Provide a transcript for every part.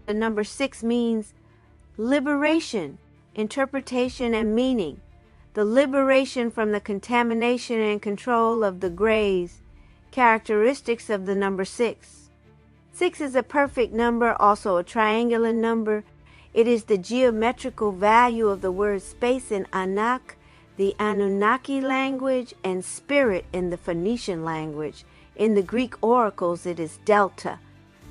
The number 6 means liberation, interpretation, and meaning. The liberation from the contamination and control of the grays. Characteristics of the number 6. 6 is a perfect number, also a triangular number. It is the geometrical value of the word space in Anak, the Anunnaki language, and spirit in the Phoenician language. In the Greek oracles, it is delta.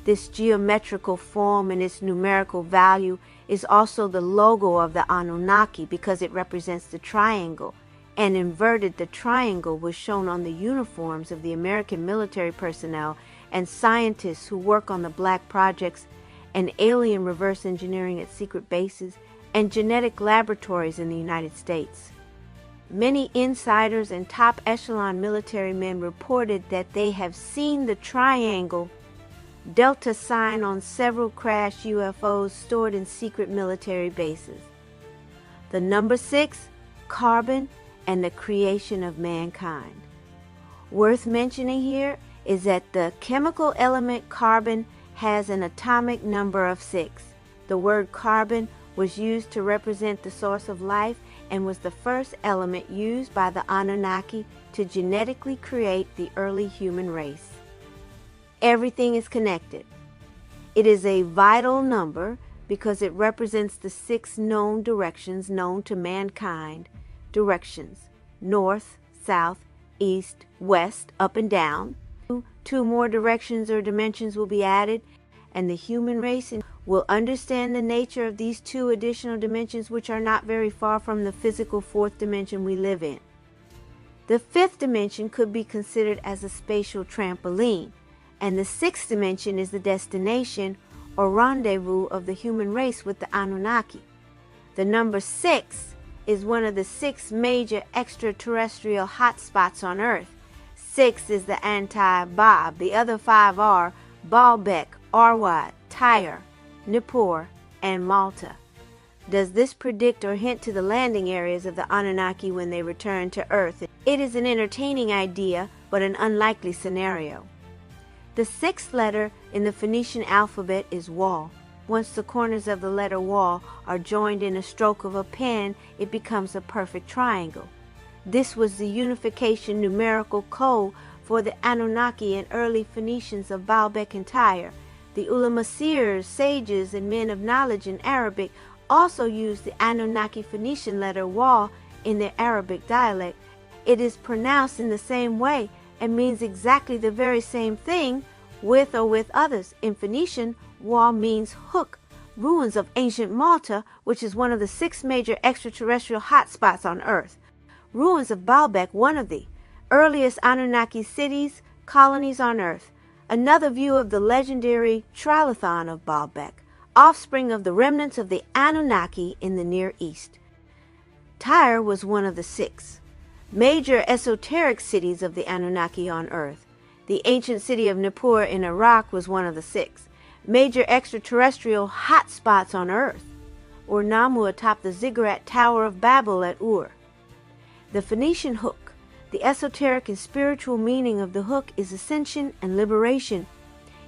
This geometrical form and its numerical value is also the logo of the Anunnaki because it represents the triangle. And inverted, the triangle was shown on the uniforms of the American military personnel and scientists who work on the black projects and alien reverse engineering at secret bases and genetic laboratories in the United States. Many insiders and top echelon military men reported that they have seen the triangle delta sign on several crashed UFOs stored in secret military bases. The number 6, carbon, and the creation of mankind. Worth mentioning here is that the chemical element carbon has an atomic number of 6. The word carbon was used to represent the source of life and was the first element used by the Anunnaki to genetically create the early human race. Everything is connected. It is a vital number because it represents the 6 known directions known to mankind. Directions: north, south, east, west, up and down. 2 more directions or dimensions will be added, and the human race will understand the nature of these 2 additional dimensions, which are not very far from the physical 4th dimension we live in. The 5th dimension could be considered as a spatial trampoline, and the 6th dimension is the destination or rendezvous of the human race with the Anunnaki. The number 6 is one of the 6 major extraterrestrial hotspots on Earth. 6 is the anti-Bob. The other 5 are Baalbek, Arwad, Tyre, Nippur, and Malta. Does this predict or hint to the landing areas of the Anunnaki when they return to Earth? It is an entertaining idea, but an unlikely scenario. The 6th letter in the Phoenician alphabet is Wal. Once the corners of the letter Wal are joined in a stroke of a pen, it becomes a perfect triangle. This was the unification numerical code for the Anunnaki and early Phoenicians of Baalbek and Tyre. The Ulamasirs, sages, and men of knowledge in Arabic also used the Anunnaki Phoenician letter Wal in their Arabic dialect. It is pronounced in the same way and means exactly the very same thing with or with others. In Phoenician, Wal means hook, ruins of ancient Malta, which is one of the 6 major extraterrestrial hotspots on Earth. Ruins of Baalbek, one of the earliest Anunnaki cities, colonies on Earth. Another view of the legendary trilithon of Baalbek, offspring of the remnants of the Anunnaki in the Near East. Tyre was one of the 6 major esoteric cities of the Anunnaki on Earth. The ancient city of Nippur in Iraq was one of the 6 major extraterrestrial hotspots on Earth. Ur-Nammu atop the ziggurat Tower of Babel at Ur. The Phoenician hook. The esoteric and spiritual meaning of the hook is ascension and liberation.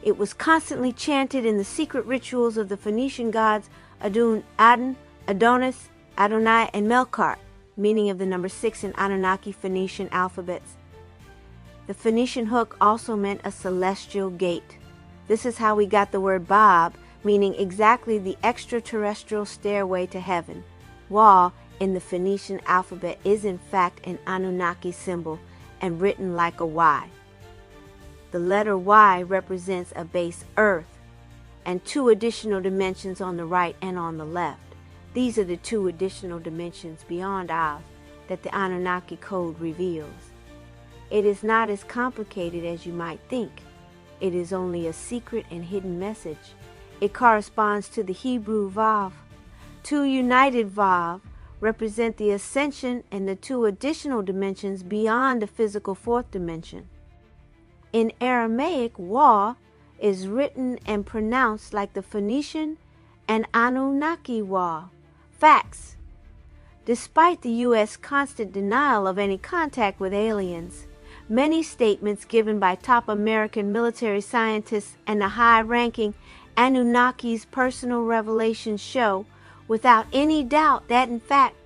It was constantly chanted in the secret rituals of the Phoenician gods Adun, Adon, Adonis, Adonai, and Melkart, meaning of the number 6 in Anunnaki Phoenician alphabets. The Phoenician hook also meant a celestial gate. This is how we got the word Bob, meaning exactly the extraterrestrial stairway to heaven. Wal in the Phoenician alphabet is in fact an Anunnaki symbol and written like a Y. The letter Y represents a base Earth and 2 additional dimensions on the right and on the left. These are the 2 additional dimensions beyond ours that the Anunnaki code reveals. It is not as complicated as you might think. It is only a secret and hidden message. It corresponds to the Hebrew Vav. 2 united Vav represent the ascension and the 2 additional dimensions beyond the physical 4th dimension. In Aramaic, Wa is written and pronounced like the Phoenician and Anunnaki Wa. Facts. Despite the U.S. constant denial of any contact with aliens, many statements given by top American military scientists and the high-ranking Anunnaki's personal revelations show without any doubt that in fact,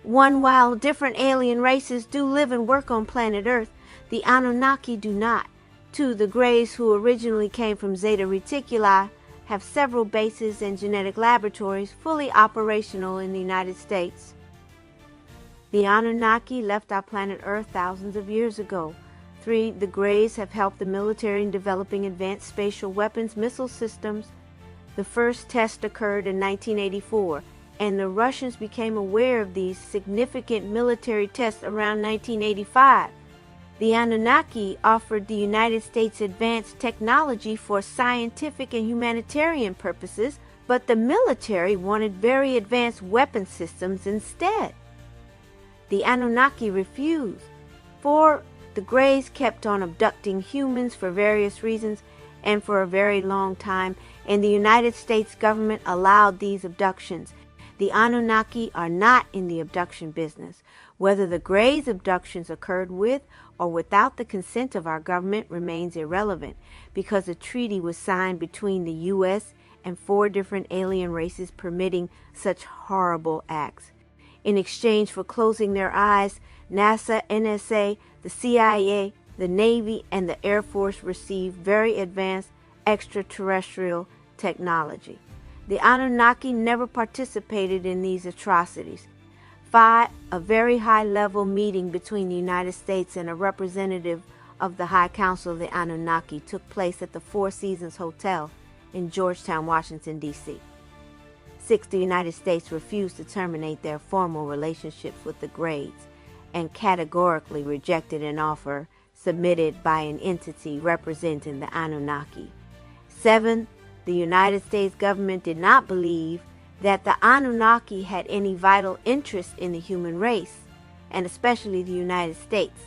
while different alien races do live and work on planet Earth, the Anunnaki do not. 2. The Greys, who originally came from Zeta Reticuli, have several bases and genetic laboratories fully operational in the United States. The Anunnaki left our planet Earth thousands of years ago. 3. The Greys have helped the military in developing advanced spatial weapons missile systems. The first test occurred in 1984, and the Russians became aware of these significant military tests around 1985. The Anunnaki offered the United States advanced technology for scientific and humanitarian purposes, but the military wanted very advanced weapon systems instead. The Anunnaki refused. 4. The Greys kept on abducting humans for various reasons and for a very long time, and the United States government allowed these abductions. The Anunnaki are not in the abduction business. Whether the Greys' abductions occurred with or without the consent of our government remains irrelevant, because a treaty was signed between the U.S. and 4 different alien races permitting such horrible acts. In exchange for closing their eyes, NASA, NSA, the CIA, the Navy, and the Air Force received very advanced extraterrestrial technology. The Anunnaki never participated in these atrocities. 5. A very high-level meeting between the United States and a representative of the High Council of the Anunnaki took place at the Four Seasons Hotel in Georgetown, Washington, D.C. 6. The United States refused to terminate their formal relationships with the Greys and categorically rejected an offer submitted by an entity representing the Anunnaki. 7. The United States government did not believe that the Anunnaki had any vital interest in the human race, and especially the United States.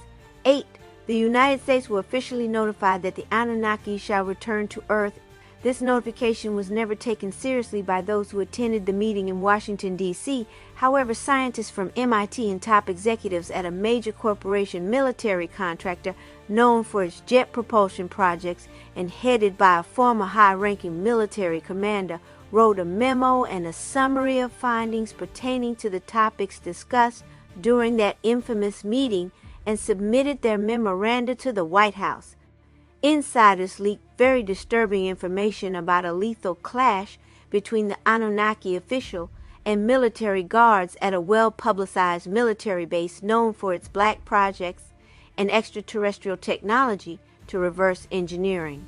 8. The United States were officially notified that the Anunnaki shall return to Earth. This notification was never taken seriously by those who attended the meeting in Washington, D.C. However, scientists from MIT and top executives at a major corporation military contractor known for its jet propulsion projects and headed by a former high-ranking military commander wrote a memo and a summary of findings pertaining to the topics discussed during that infamous meeting and submitted their memoranda to the White House. Insiders leaked very disturbing information about a lethal clash between the Anunnaki official and military guards at a well-publicized military base known for its black projects and extraterrestrial technology to reverse engineering.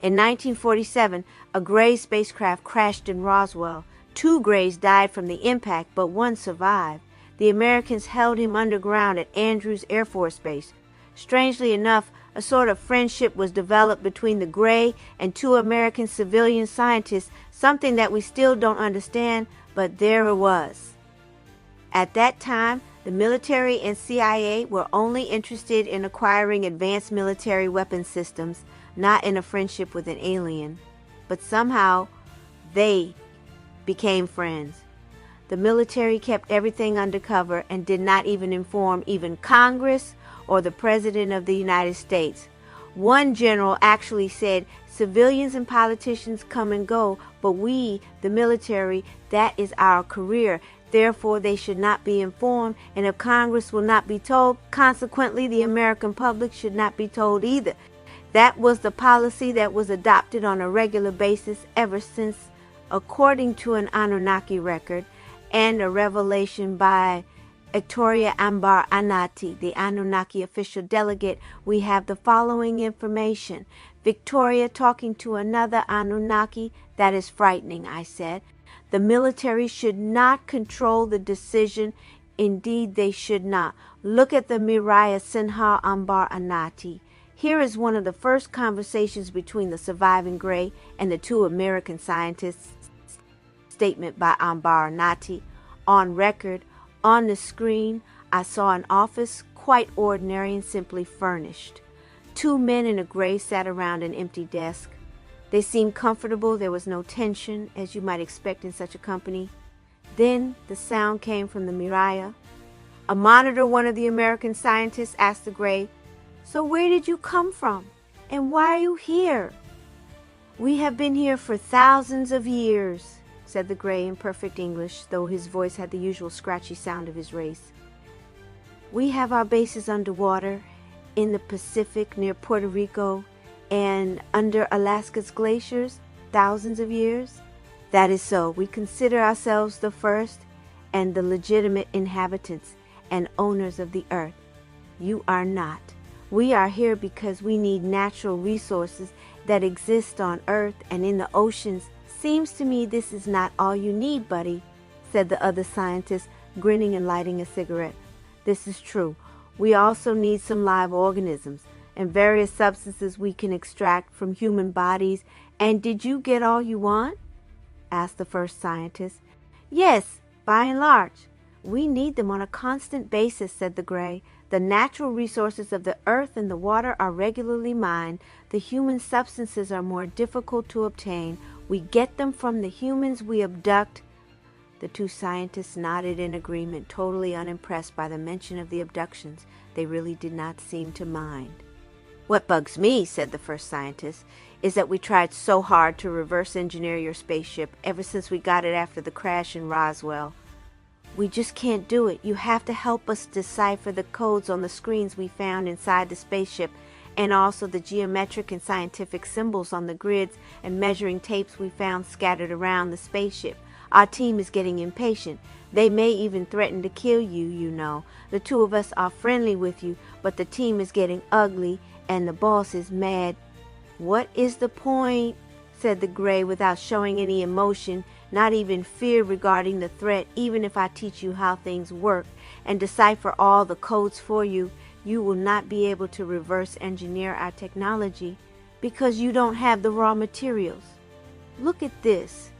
In 1947, a Grey spacecraft crashed in Roswell. 2 Greys died from the impact, but 1 survived. The Americans held him underground at Andrews Air Force Base. Strangely enough, a sort of friendship was developed between the Grey and 2 American civilian scientists, something that we still don't understand, but there it was. At that time, the military and CIA were only interested in acquiring advanced military weapon systems, not in a friendship with an alien. But somehow, they became friends. The military kept everything undercover and did not even inform even Congress or the President of the United States. One general actually said, "Civilians and politicians come and go, but we, the military, that is our career. Therefore, they should not be informed, and if Congress will not be told, consequently, the American public should not be told either." That was the policy that was adopted on a regular basis ever since, according to an Anunnaki record and a revelation by Victoria Ambar Anati, the Anunnaki official delegate. We have the following information. Victoria talking to another Anunnaki. "That is frightening," I said. "The military should not control the decision. Indeed, they should not. Look at the Miraya Sinha Ambar Anati." Here is one of the first conversations between the surviving Grey and the 2 American scientists. Statement by Ambar Anati. On record, on the screen, I saw an office quite ordinary and simply furnished. 2 men in a Grey sat around an empty desk. They seemed comfortable. There was no tension, as you might expect in such a company. Then the sound came from the Miraya. A monitor, one of the American scientists, asked the Grey, "So where did you come from? And why are you here?" "We have been here for thousands of years," said the gray in perfect English, though his voice had the usual scratchy sound of his race. "We have our bases underwater, in the Pacific near Puerto Rico, and under Alaska's glaciers, thousands of years." "That is so. We consider ourselves the first and the legitimate inhabitants and owners of the earth. You are not. We are here because we need natural resources that exist on Earth and in the oceans." "Seems to me this is not all you need, buddy," said the other scientist, grinning and lighting a cigarette. "This is true. We also need some live organisms and various substances we can extract from human bodies." "And did you get all you want?" asked the first scientist. "Yes, by and large. We need them on a constant basis," said the gray. "The natural resources of the earth and the water are regularly mined. The human substances are more difficult to obtain. We get them from the humans we abduct." The two scientists nodded in agreement, totally unimpressed by the mention of the abductions. They really did not seem to mind. "What bugs me," said the first scientist, "is that we tried so hard to reverse engineer your spaceship ever since we got it after the crash in Roswell. We just can't do it. You have to help us decipher the codes on the screens we found inside the spaceship, and also the geometric and scientific symbols on the grids and measuring tapes we found scattered around the spaceship. Our team is getting impatient. They may even threaten to kill you, you know. The two of us are friendly with you, but the team is getting ugly, and the boss is mad." "What is the point?" said the gray without showing any emotion, not even fear regarding the threat. "Even if I teach you how things work and decipher all the codes for you, you will not be able to reverse engineer our technology because you don't have the raw materials. Look at this."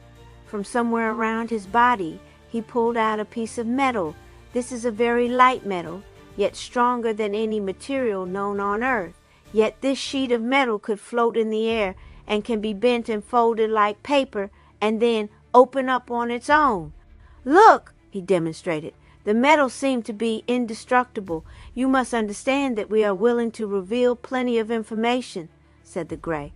From somewhere around his body, he pulled out a piece of metal. "This is a very light metal, yet stronger than any material known on Earth. Yet this sheet of metal could float in the air and can be bent and folded like paper and then open up on its own. Look," he demonstrated. "The metal seemed to be indestructible. You must understand that we are willing to reveal plenty of information," said the gray.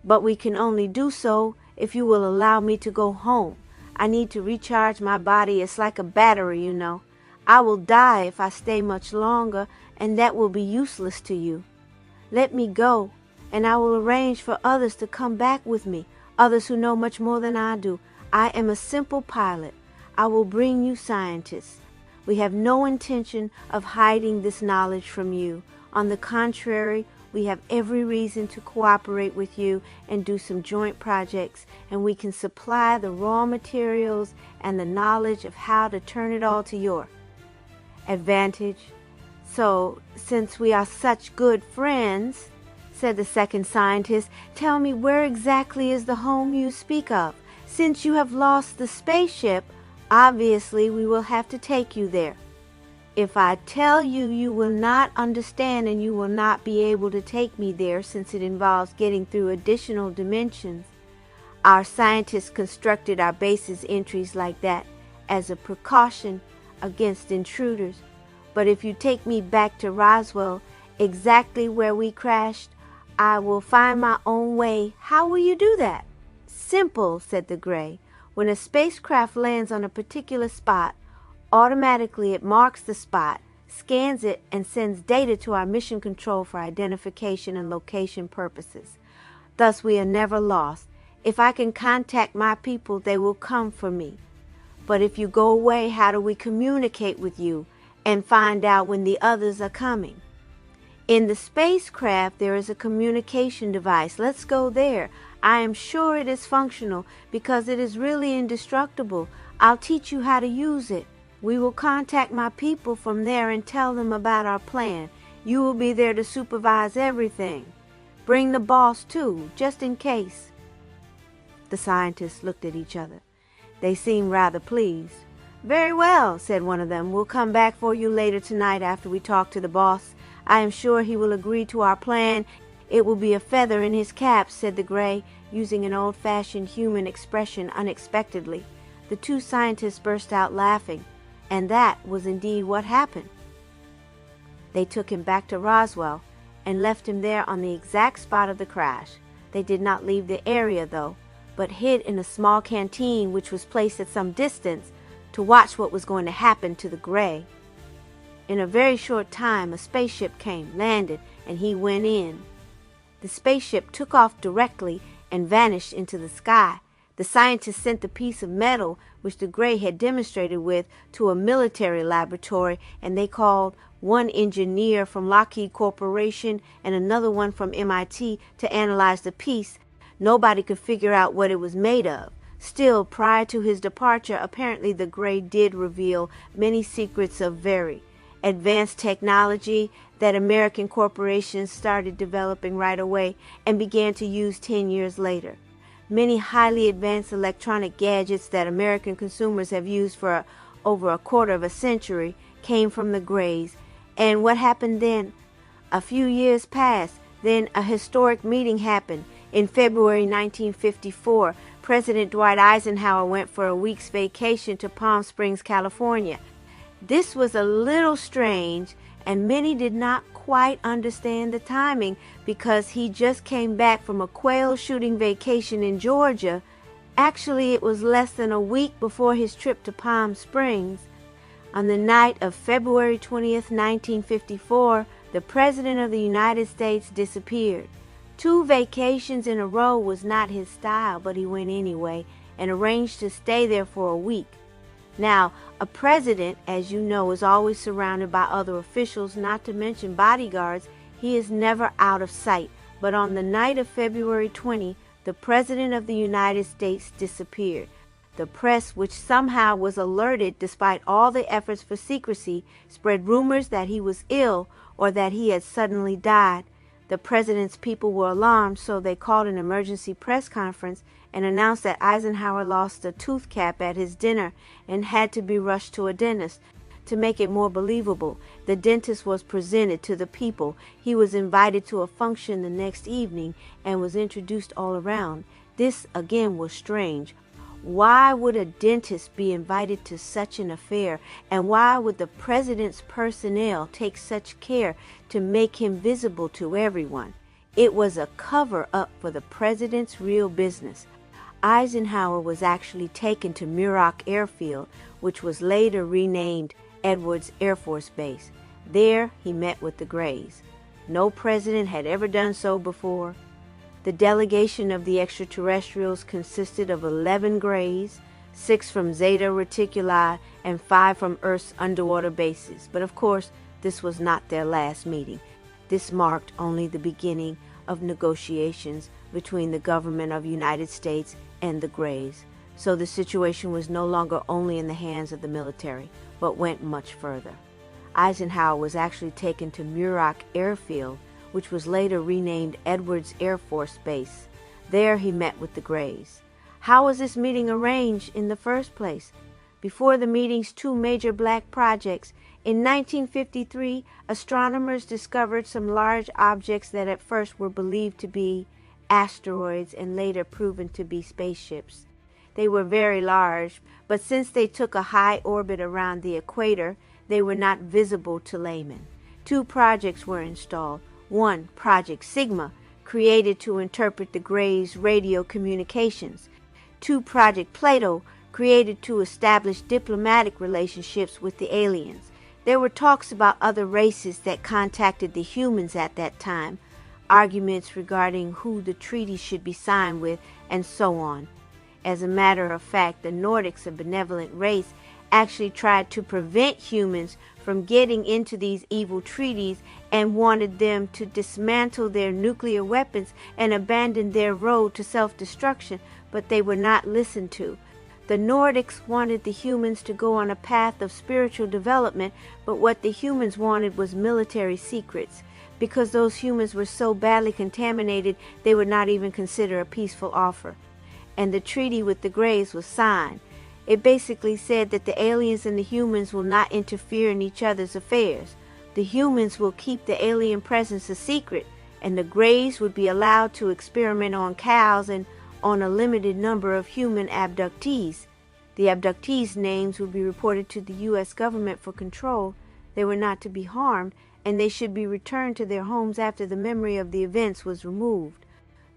"But we can only do so if you will allow me to go home. I need to recharge my body. It's like a battery, you know. I will die if I stay much longer, and that will be useless to you. Let me go, and I will arrange for others to come back with me, others who know much more than I do. I am a simple pilot. I will bring you scientists. We have no intention of hiding this knowledge from you. On the contrary, we have every reason to cooperate with you and do some joint projects, and we can supply the raw materials and the knowledge of how to turn it all to your advantage. So, since we are such good friends," said the second scientist, "tell me, where exactly is the home you speak of? Since you have lost the spaceship, obviously we will have to take you there. If I tell you, you will not understand, and you will not be able to take me there since it involves getting through additional dimensions. Our scientists constructed our base's entries like that as a precaution against intruders. But if you take me back to Roswell, exactly where we crashed, I will find my own way. How will you do that?" "Simple," said the gray. "When a spacecraft lands on a particular spot, automatically it marks the spot, scans it, and sends data to our mission control for identification and location purposes. Thus we are never lost. If I can contact my people, they will come for me. But if you go away, how do we communicate with you and find out when the others are coming?" "In the spacecraft there is a communication device. Let's go there. I am sure it is functional because it is really indestructible. I'll teach you how to use it. We will contact my people from there and tell them about our plan. You will be there to supervise everything. Bring the boss too, just in case." The scientists looked at each other. They seemed rather pleased. "Very well," said one of them. "We'll come back for you later tonight after we talk to the boss. I am sure he will agree to our plan. It will be a feather in his cap," said the gray, using an old-fashioned human expression unexpectedly. The two scientists burst out laughing, and that was indeed what happened. They took him back to Roswell and left him there on the exact spot of the crash. They did not leave the area, though, but hid in a small canteen which was placed at some distance to watch what was going to happen to the gray. In a very short time, a spaceship came, landed, and he went in. The spaceship took off directly and vanished into the sky. The scientists sent the piece of metal which the gray had demonstrated with to a military laboratory, and they called one engineer from Lockheed Corporation and another one from MIT to analyze the piece. Nobody could figure out what it was made of. Still, prior to his departure, apparently the gray did reveal many secrets of very advanced technology that American corporations started developing right away and began to use 10 years later. Many highly advanced electronic gadgets that American consumers have used for over a quarter of a century came from the Greys. And what happened then? A few years passed. Then a historic meeting happened. In February 1954, President Dwight Eisenhower went for a week's vacation to Palm Springs, California. This was a little strange, and many did not quite understand the timing because he just came back from a quail shooting vacation in Georgia. Actually, it was less than a week before his trip to Palm Springs. On the night of February 20th, 1954, the President of the United States disappeared. 2 vacations in a row was not his style, but he went anyway and arranged to stay there for a week. Now, a president, as you know, is always surrounded by other officials, not to mention bodyguards. He is never out of sight. But on the night of February 20, the President of the United States disappeared. The press, which somehow was alerted despite all the efforts for secrecy, spread rumors that he was ill or that he had suddenly died. The president's people were alarmed, so they called an emergency press conference and announced that Eisenhower lost a tooth cap at his dinner and had to be rushed to a dentist. To make it more believable, the dentist was presented to the people. He was invited to a function the next evening and was introduced all around. This, again, was strange. Why would a dentist be invited to such an affair, and why would the president's personnel take such care to make him visible to everyone? It was a cover-up for the president's real business. Eisenhower was actually taken to Muroc Airfield, which was later renamed Edwards Air Force Base. There he met with the Greys. No president had ever done so before. The delegation of the extraterrestrials consisted of 11 Greys, 6 from Zeta Reticuli, and 5 from Earth's underwater bases. But of course, this was not their last meeting. This marked only the beginning of negotiations between the government of the United States and the Greys. So the situation was no longer only in the hands of the military, but went much further. Eisenhower was actually taken to Muroc Airfield, which was later renamed Edwards Air Force Base. There he met with the Greys. How was this meeting arranged in the first place? Before the meetings, 2 major black projects. In 1953, astronomers discovered some large objects that at first were believed to be asteroids and later proven to be spaceships. They were very large, but since they took a high orbit around the equator, they were not visible to laymen. 2 projects were installed. 1, Project Sigma, created to interpret the Greys' radio communications. 2, Project Plato, created to establish diplomatic relationships with the aliens. There were talks about other races that contacted the humans at that time, arguments regarding who the treaty should be signed with, and so on. As a matter of fact, the Nordics, a benevolent race, actually tried to prevent humans from getting into these evil treaties and wanted them to dismantle their nuclear weapons and abandon their road to self-destruction, but they were not listened to. The Nordics wanted the humans to go on a path of spiritual development, but what the humans wanted was military secrets. Because those humans were so badly contaminated, they would not even consider a peaceful offer. And the treaty with the Greys was signed. It basically said that the aliens and the humans will not interfere in each other's affairs. The humans will keep the alien presence a secret, and the Greys would be allowed to experiment on cows and on a limited number of human abductees. The abductees' names would be reported to the U.S. government for control. They were not to be harmed, and they should be returned to their homes after the memory of the events was removed.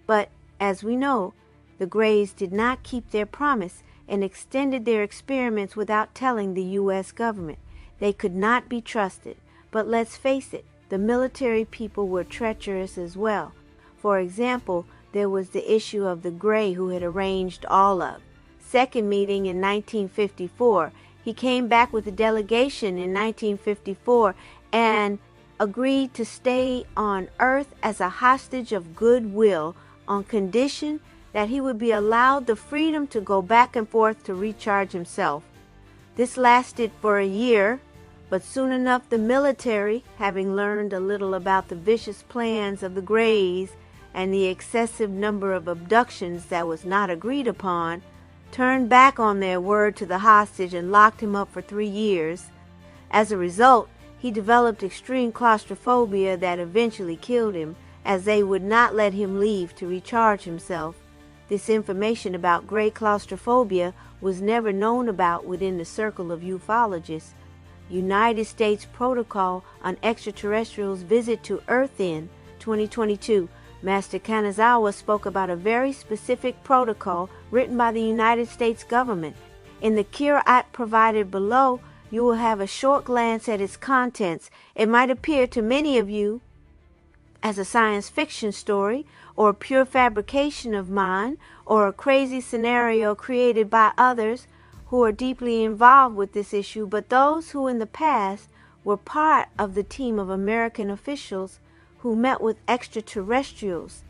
But As we know, the Greys did not keep their promise and extended their experiments without telling the U.S. government. They could not be trusted. But let's face it, the military people were treacherous as well. For example, there was the issue of the Grey who had arranged all of. Second meeting in 1954, he came back with a delegation in 1954 and agreed to stay on Earth as a hostage of goodwill on condition that he would be allowed the freedom to go back and forth to recharge himself. This lasted for a year, but soon enough the military, having learned a little about the vicious plans of the Greys and the excessive number of abductions that was not agreed upon, turned back on their word to the hostage and locked him up for 3 years. As a result, he developed extreme claustrophobia that eventually killed him, as they would not let him leave to recharge himself. This information about Grey claustrophobia was never known about within the circle of ufologists. United States Protocol on Extraterrestrials Visit to Earth in 2022, Master Kanazawa spoke about a very specific protocol written by the United States government. In the Qur'an provided below, you will have a short glance at its contents. It might appear to many of you as a science fiction story, or a pure fabrication of mine, or a crazy scenario created by others who are deeply involved with this issue, but those who in the past were part of the team of American officials who met with extraterrestrials,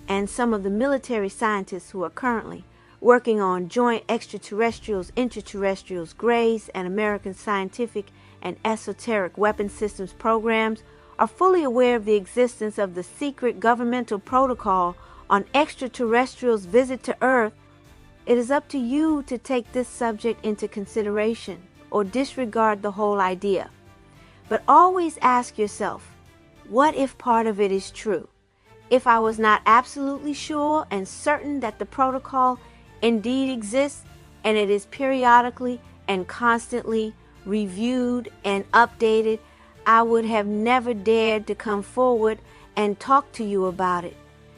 and some of the military scientists who are currently working on joint extraterrestrials, interterrestrials, Greys, and American scientific and esoteric weapon systems programs, are fully aware of the existence of the secret governmental protocol on extraterrestrials' visit to Earth. It is up to you to take this subject into consideration or disregard the whole idea. But always ask yourself, what if part of it is true? If I was not absolutely sure and certain that the protocol indeed exists and it is periodically and constantly reviewed and updated, I would have never dared to come forward and talk to you about it.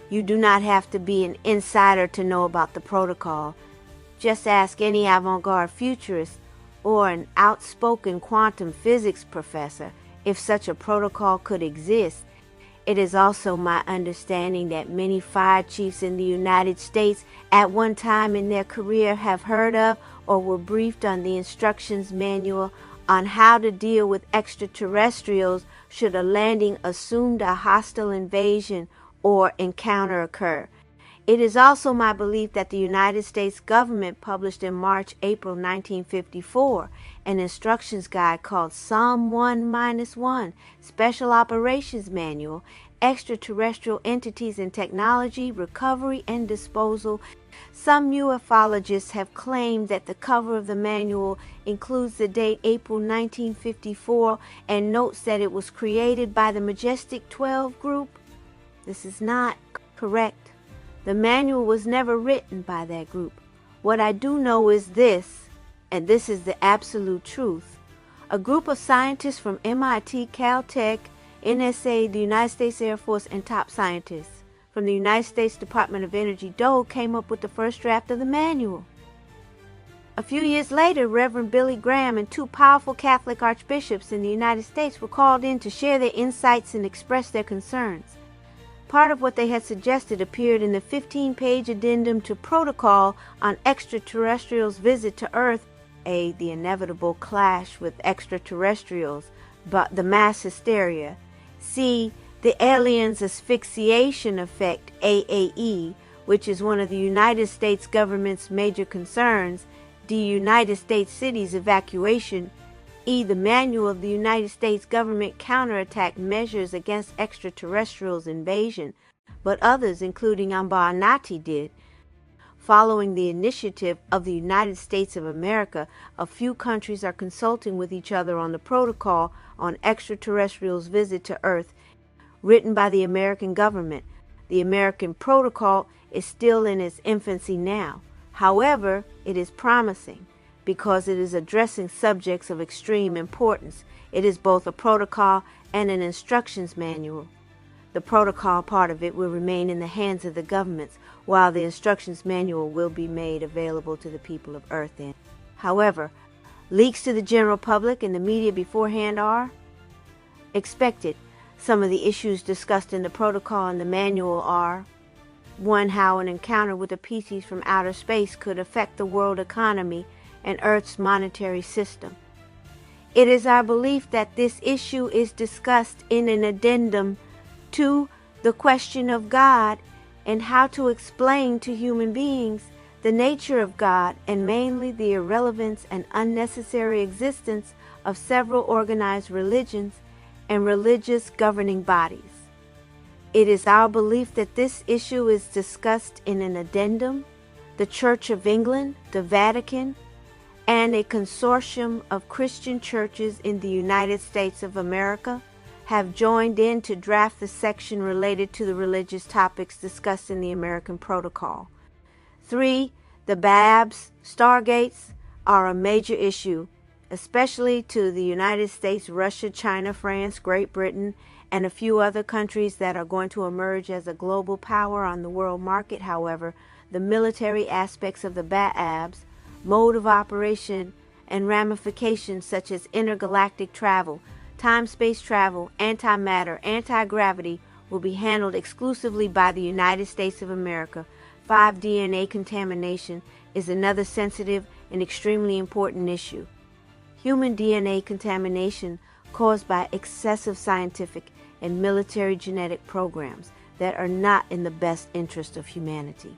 You do not have to be an insider to know about the protocol. Just ask any avant-garde futurist or an outspoken quantum physics professor if such a protocol could exist. It is also my understanding that many fire chiefs in the United States at one time in their career have heard of or were briefed on the instructions manual on how to deal with extraterrestrials should a landing assumed a hostile invasion or encounter occur. It is also my belief that the United States government published in March-April 1954 an instructions guide called Psalm 1-1, Special Operations Manual, Extraterrestrial Entities and Technology, Recovery and Disposal. Some ufologists have claimed that the cover of the manual includes the date April 1954 and notes that it was created by the Majestic 12 group. This is not correct. The manual was never written by that group. What I do know is this, and this is the absolute truth. A group of scientists from MIT, Caltech, NSA, the United States Air Force, and top scientists from the United States Department of Energy, DOE, came up with the first draft of the manual. A few years later, Reverend Billy Graham and 2 powerful Catholic archbishops in the United States were called in to share their insights and express their concerns. Part of what they had suggested appeared in the 15-page addendum to Protocol on Extraterrestrials' Visit to Earth, A, the inevitable clash with extraterrestrials, but the mass hysteria, C, the aliens' asphyxiation effect, AAE, which is one of the United States government's major concerns, D, United States cities evacuation, E, the manual of the United States government counterattack measures against extraterrestrials' invasion, but others, including Annunaki, did. Following the initiative of the United States of America, a few countries are consulting with each other on the protocol on extraterrestrials' visit to Earth, written by the American government. The American protocol is still in its infancy now. However, it is promising because it is addressing subjects of extreme importance. It is both a protocol and an instructions manual. The protocol part of it will remain in the hands of the governments, while the instructions manual will be made available to the people of Earth then. However, leaks to the general public and the media beforehand are expected. Some of the issues discussed in the protocol and the manual are: 1. How an encounter with a species from outer space could affect the world economy and Earth's monetary system. It is our belief that this issue is discussed in an addendum to the question of God and how to explain to human beings the nature of God, and mainly the irrelevance and unnecessary existence of several organized religions and religious governing bodies. It is our belief that this issue is discussed in an addendum. The Church of England, the Vatican, and a consortium of Christian churches in the United States of America have joined in to draft the section related to the religious topics discussed in the American Protocol. 3. The Babs, stargates, are a major issue, especially to the United States, Russia, China, France, Great Britain, and a few other countries that are going to emerge as a global power on the world market. However, the military aspects of the Babs, mode of operation, and ramifications such as intergalactic travel, time-space travel, antimatter, anti-gravity will be handled exclusively by the United States of America. 5. DNA contamination is another sensitive and extremely important issue. Human DNA contamination caused by excessive scientific and military genetic programs that are not in the best interest of humanity.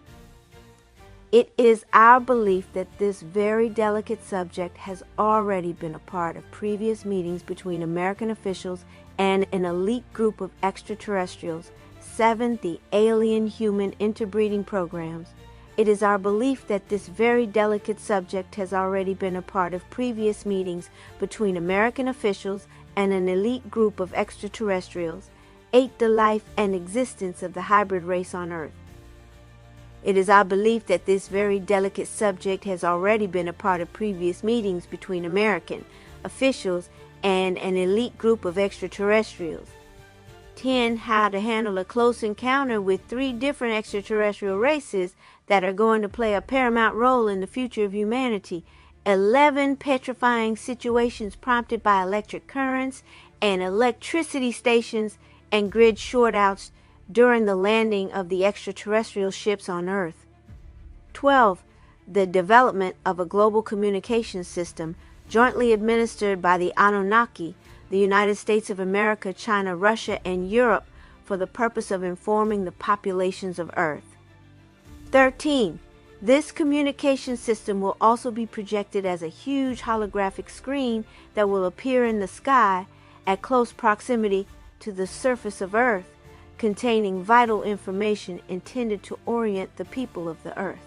It is our belief that this very delicate subject has already been a part of previous meetings between American officials and an elite group of extraterrestrials. 7. The alien-human interbreeding programs. It is our belief that this very delicate subject has already been a part of previous meetings between American officials and an elite group of extraterrestrials. 8. The life and existence of the hybrid race on Earth. It is our belief that this very delicate subject has already been a part of previous meetings between American officials and an elite group of extraterrestrials. 10. How to handle a close encounter with 3 different extraterrestrial races that are going to play a paramount role in the future of humanity. 11. Petrifying situations prompted by electric currents and electricity stations and grid shortouts during the landing of the extraterrestrial ships on Earth. 12. The development of a global communication system jointly administered by the Anunnaki, the United States of America, China, Russia, and Europe for the purpose of informing the populations of Earth. 13. This communication system will also be projected as a huge holographic screen that will appear in the sky at close proximity to the surface of Earth, containing vital information intended to orient the people of the Earth.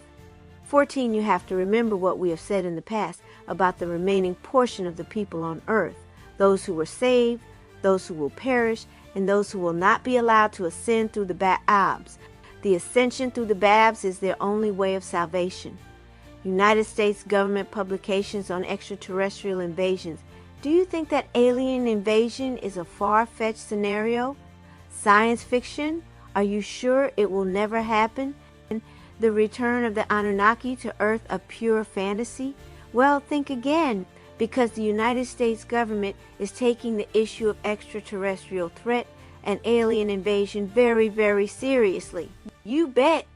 14. You have to remember what we have said in the past about the remaining portion of the people on Earth, those who were saved, those who will perish, and those who will not be allowed to ascend through the Babs. The ascension through the Babs is their only way of salvation. United States government publications on extraterrestrial invasions. Do you think that alien invasion is a far-fetched scenario? Science fiction? Are you sure it will never happen? The return of the Anunnaki to Earth a pure fantasy? Well, think again, because the United States government is taking the issue of extraterrestrial threat and alien invasion very, very seriously. You bet!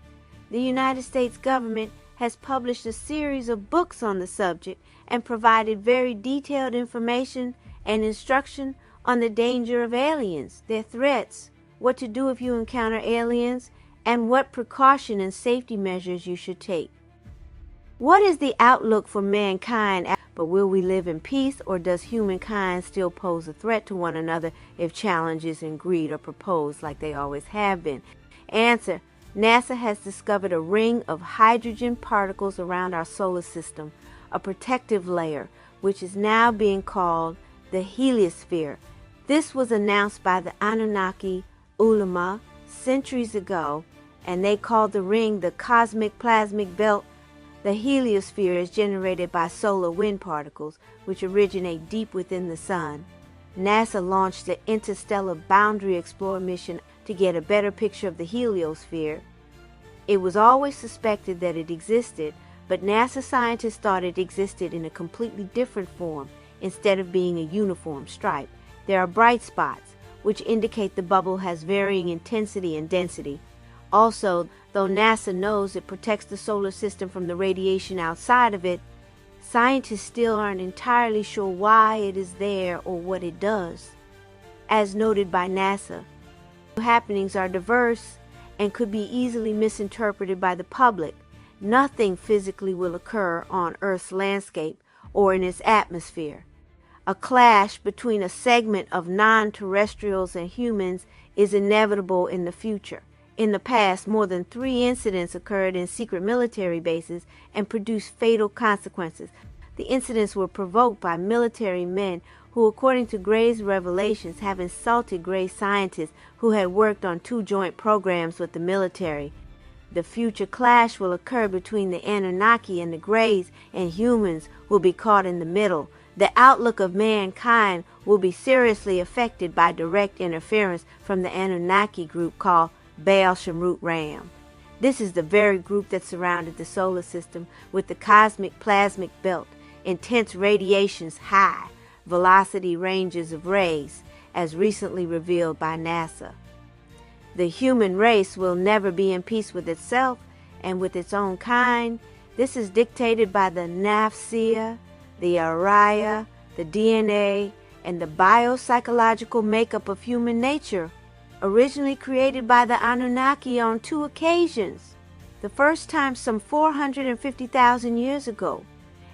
The United States government has published a series of books on the subject and provided very detailed information and instruction on the danger of aliens, their threats, what to do if you encounter aliens, and what precaution and safety measures you should take. What is the outlook for mankind? But will we live in peace, or does humankind still pose a threat to one another if challenges and greed are proposed like they always have been? Answer: NASA has discovered a ring of hydrogen particles around our solar system, a protective layer, which is now being called the heliosphere. This was announced by the Anunnaki ulama centuries ago, and they called the ring the cosmic plasmic belt. The heliosphere is generated by solar wind particles, which originate deep within the sun. NASA launched the Interstellar Boundary Explorer mission to get a better picture of the heliosphere. It was always suspected that it existed, but NASA scientists thought it existed in a completely different form instead of being a uniform stripe. There are bright spots, which indicate the bubble has varying intensity and density. Also, though NASA knows it protects the solar system from the radiation outside of it, scientists still aren't entirely sure why it is there or what it does. As noted by NASA, happenings are diverse and could be easily misinterpreted by the public. Nothing physically will occur on Earth's landscape or in its atmosphere. A clash between a segment of non-terrestrials and humans is inevitable in the future. In the past, more than 3 incidents occurred in secret military bases and produced fatal consequences. The incidents were provoked by military men who, according to Gray's revelations, have insulted Gray scientists who had worked on 2 joint programs with the military. The future clash will occur between the Anunnaki and the Greys, and humans will be caught in the middle. The outlook of mankind will be seriously affected by direct interference from the Anunnaki group called Baal Shamroot Ram. This is the very group that surrounded the solar system with the cosmic plasmic belt, intense radiations, high velocity ranges of rays, as recently revealed by NASA. The human race will never be in peace with itself and with its own kind. This is dictated by the nafsia, the araya, the DNA, and the biopsychological makeup of human nature, originally created by the Anunnaki on 2 occasions. The first time some 450,000 years ago,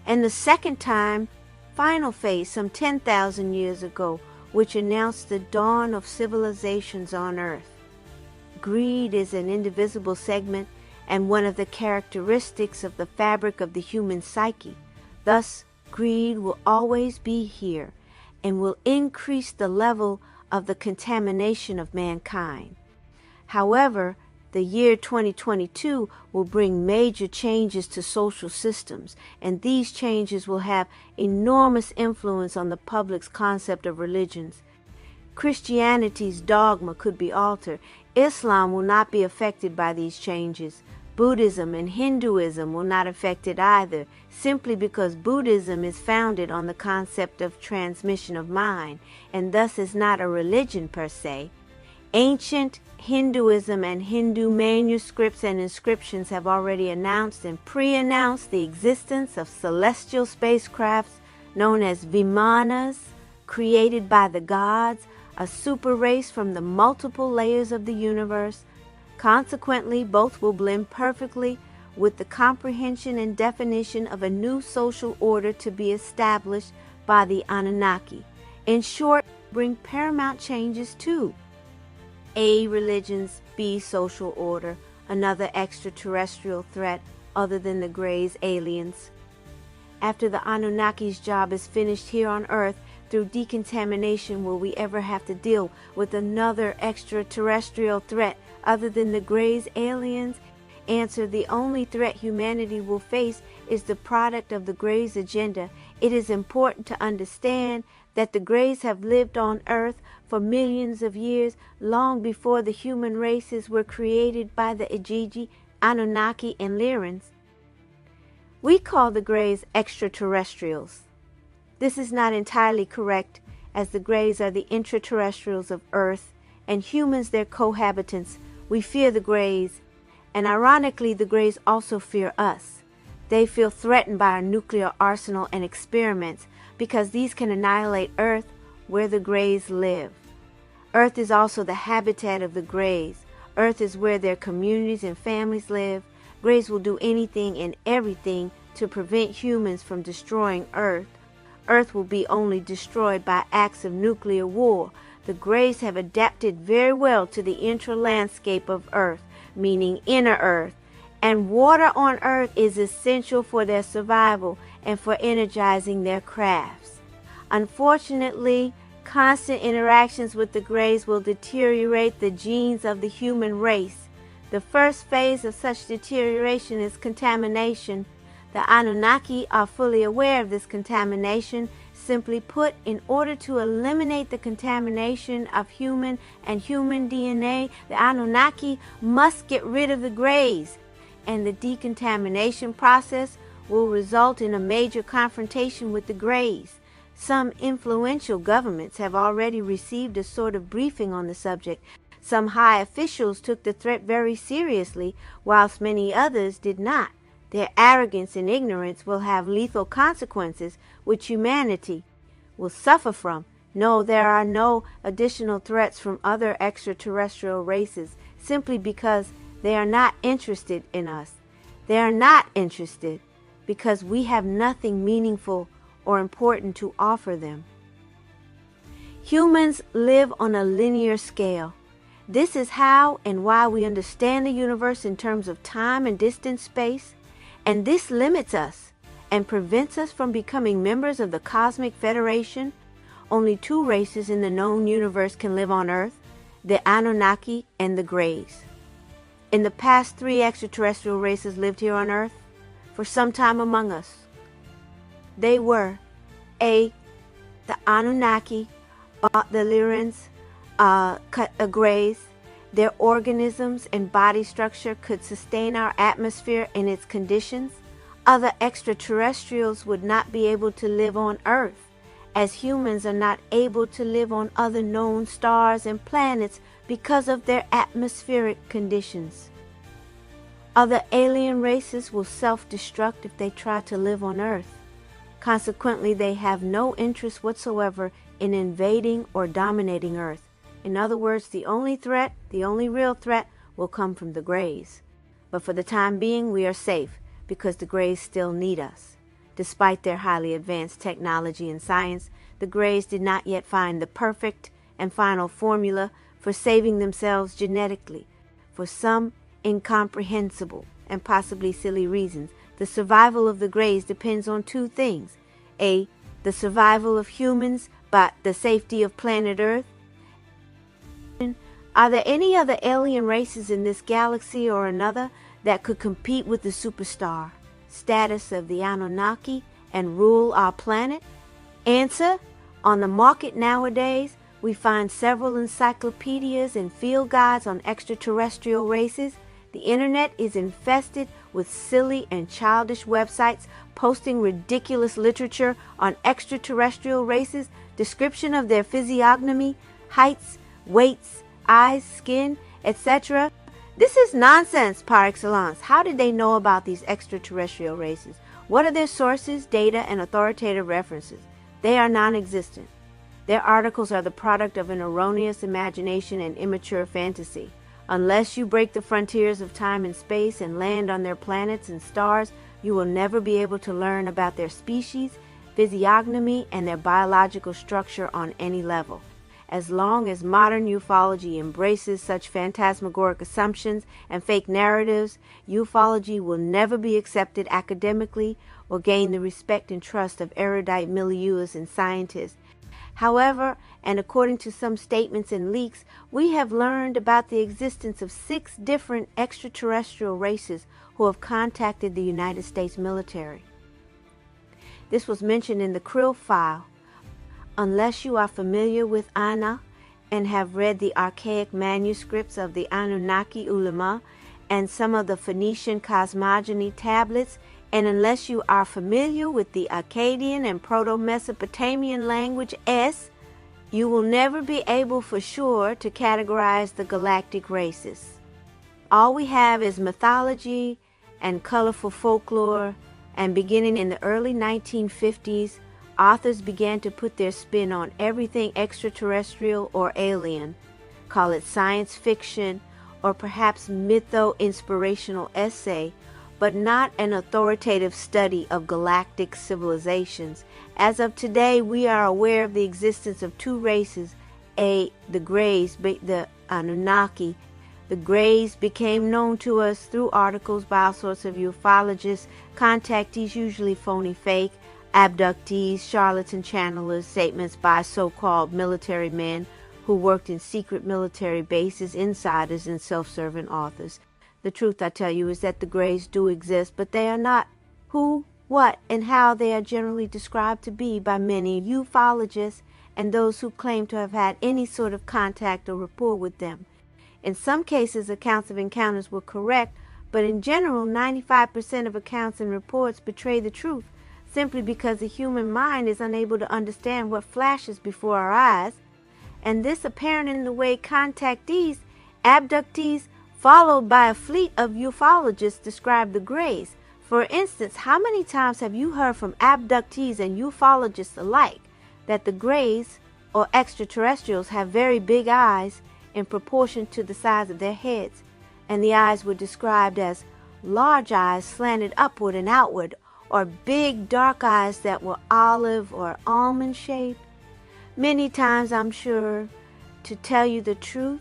and the second time, final phase, some 10,000 years ago, which announced the dawn of civilizations on Earth. Greed is an indivisible segment and one of the characteristics of the fabric of the human psyche. Thus, greed will always be here and will increase the level of the contamination of mankind. However, the year 2022 will bring major changes to social systems, and these changes will have enormous influence on the public's concept of religions. Christianity's dogma could be altered. Islam will not be affected by these changes. Buddhism and Hinduism will not affect it either, simply because Buddhism is founded on the concept of transmission of mind, and thus is not a religion per se. Ancient Hinduism and Hindu manuscripts and inscriptions have already announced and pre-announced the existence of celestial spacecrafts known as Vimanas, created by the gods, a super race from the multiple layers of the universe. Consequently, both will blend perfectly with the comprehension and definition of a new social order to be established by the Anunnaki. In short, bring paramount changes too. A, religions. B, social order. Another extraterrestrial threat other than the Greys, aliens. After the Anunnaki's job is finished here on Earth, through decontamination, will we ever have to deal with another extraterrestrial threat other than the Greys, aliens? Answer: the only threat humanity will face is the product of the Greys' agenda. It is important to understand that the Greys have lived on Earth for millions of years, long before the human races were created by the Igigi, Anunnaki, and Lyrans. We call the Greys extraterrestrials. This is not entirely correct, as the Greys are the intraterrestrials of Earth, and humans their cohabitants. We fear the Greys, and ironically the Greys also fear us. They feel threatened by our nuclear arsenal and experiments, because these can annihilate Earth, where the Greys live. Earth is also the habitat of the Greys. Earth is where their communities and families live. Greys will do anything and everything to prevent humans from destroying Earth. Earth will be only destroyed by acts of nuclear war. The Greys have adapted very well to the intra-landscape of Earth, meaning inner Earth, and water on Earth is essential for their survival and for energizing their crafts. Unfortunately, constant interactions with the Greys will deteriorate the genes of the human race. The first phase of such deterioration is contamination. The Anunnaki are fully aware of this contamination, Simply put, in order to eliminate the contamination of human and human DNA, the Anunnaki must get rid of the Greys, and the decontamination process will result in a major confrontation with the Greys. Some influential governments have already received a sort of briefing on the subject. Some high officials took the threat very seriously, whilst many others did not. Their arrogance and ignorance will have lethal consequences, which humanity will suffer from. No, there are no additional threats from other extraterrestrial races, simply because they are not interested in us. They are not interested because we have nothing meaningful or important to offer them. Humans live on a linear scale. This is how and why we understand the universe in terms of time and distance space, and this limits us and prevents us from becoming members of the Cosmic Federation. Only two races in the known universe can live on Earth, the Anunnaki and the Greys. In the past, 3 extraterrestrial races lived here on Earth for some time among us. They were A. the Anunnaki, the Lyrans, Greys. Their organisms and body structure could sustain our atmosphere in its conditions. Other extraterrestrials would not be able to live on Earth, as humans are not able to live on other known stars and planets because of their atmospheric conditions. Other alien races will self-destruct if they try to live on Earth. Consequently, they have no interest whatsoever in invading or dominating Earth. In other words, the only real threat will come from the Greys. But for the time being, we are safe because the Greys still need us. Despite their highly advanced technology and science, the Greys did not yet find the perfect and final formula for saving themselves genetically. For some incomprehensible and possibly silly reasons, the survival of the Greys depends on 2 things. A. The survival of humans, but the safety of planet Earth. Are there any other alien races in this galaxy or another that could compete with the superstar status of the Anunnaki and rule our planet? Answer: on the market nowadays, we find several encyclopedias and field guides on extraterrestrial races. The internet is infested with silly and childish websites posting ridiculous literature on extraterrestrial races, description of their physiognomy, heights, weights, eyes, skin, etc. This is nonsense par excellence. How did they know about these extraterrestrial races? What are their sources, data, and authoritative references? They are non-existent. Their articles are the product of an erroneous imagination and immature fantasy. Unless you break the frontiers of time and space and land on their planets and stars, you will never be able to learn about their species, physiognomy, and their biological structure on any level. As long as modern ufology embraces such phantasmagoric assumptions and fake narratives, ufology will never be accepted academically or gain the respect and trust of erudite milieus and scientists. However, and according to some statements and leaks, we have learned about the existence of 6 different extraterrestrial races who have contacted the United States military. This was mentioned in the Krill file. Unless you are familiar with Anna and have read the archaic manuscripts of the Anunnaki Ulama and some of the Phoenician cosmogony tablets, and unless you are familiar with the Akkadian and Proto-Mesopotamian language S, you will never be able for sure to categorize the galactic races. All we have is mythology and colorful folklore, and beginning in the early 1950s, authors began to put their spin on everything extraterrestrial or alien, call it science fiction or perhaps mytho-inspirational essay, but not an authoritative study of galactic civilizations. As of today, we are aware of the existence of 2 races, A. the Greys, the Anunnaki. The Greys became known to us through articles by all sorts of ufologists, contactees, usually phony fake, abductees, charlatan channelers, statements by so-called military men who worked in secret military bases, insiders, and self-serving authors. The truth, I tell you, is that the Greys do exist, but they are not who what and how they are generally described to be by many ufologists and those who claim to have had any sort of contact or rapport with them. In some cases, accounts of encounters were correct, but in general, 95% of accounts and reports betray the truth, simply because the human mind is unable to understand what flashes before our eyes, and this apparent in the way contactees, abductees, followed by a fleet of ufologists describe the Greys. For instance, how many times have you heard from abductees and ufologists alike that the Greys, or extraterrestrials, have very big eyes in proportion to the size of their heads, and the eyes were described as large eyes slanted upward and outward, or big dark eyes that were olive or almond shaped? Many times, I'm sure, to tell you the truth,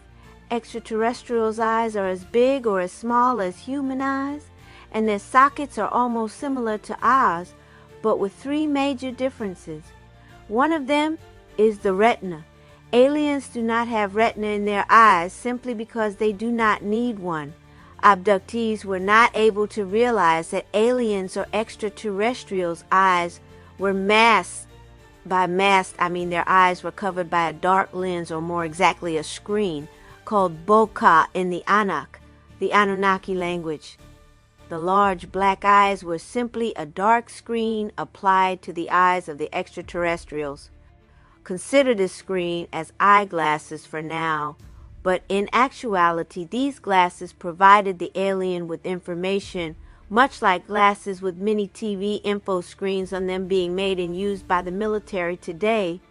extraterrestrials' eyes are as big or as small as human eyes, and their sockets are almost similar to ours, but with three major differences. One of them is the retina. Aliens do not have retina in their eyes simply because they do not need one. Abductees were not able to realize that aliens or extraterrestrials' eyes were masked. By masked, I mean their eyes were covered by a dark lens, or more exactly a screen, called bokeh in the Anak, the Anunnaki language. The large black eyes were simply a dark screen applied to the eyes of the extraterrestrials. Consider this screen as eyeglasses for now, but in actuality these glasses provided the alien with information, much like glasses with many TV info screens on them being made and used by the military today.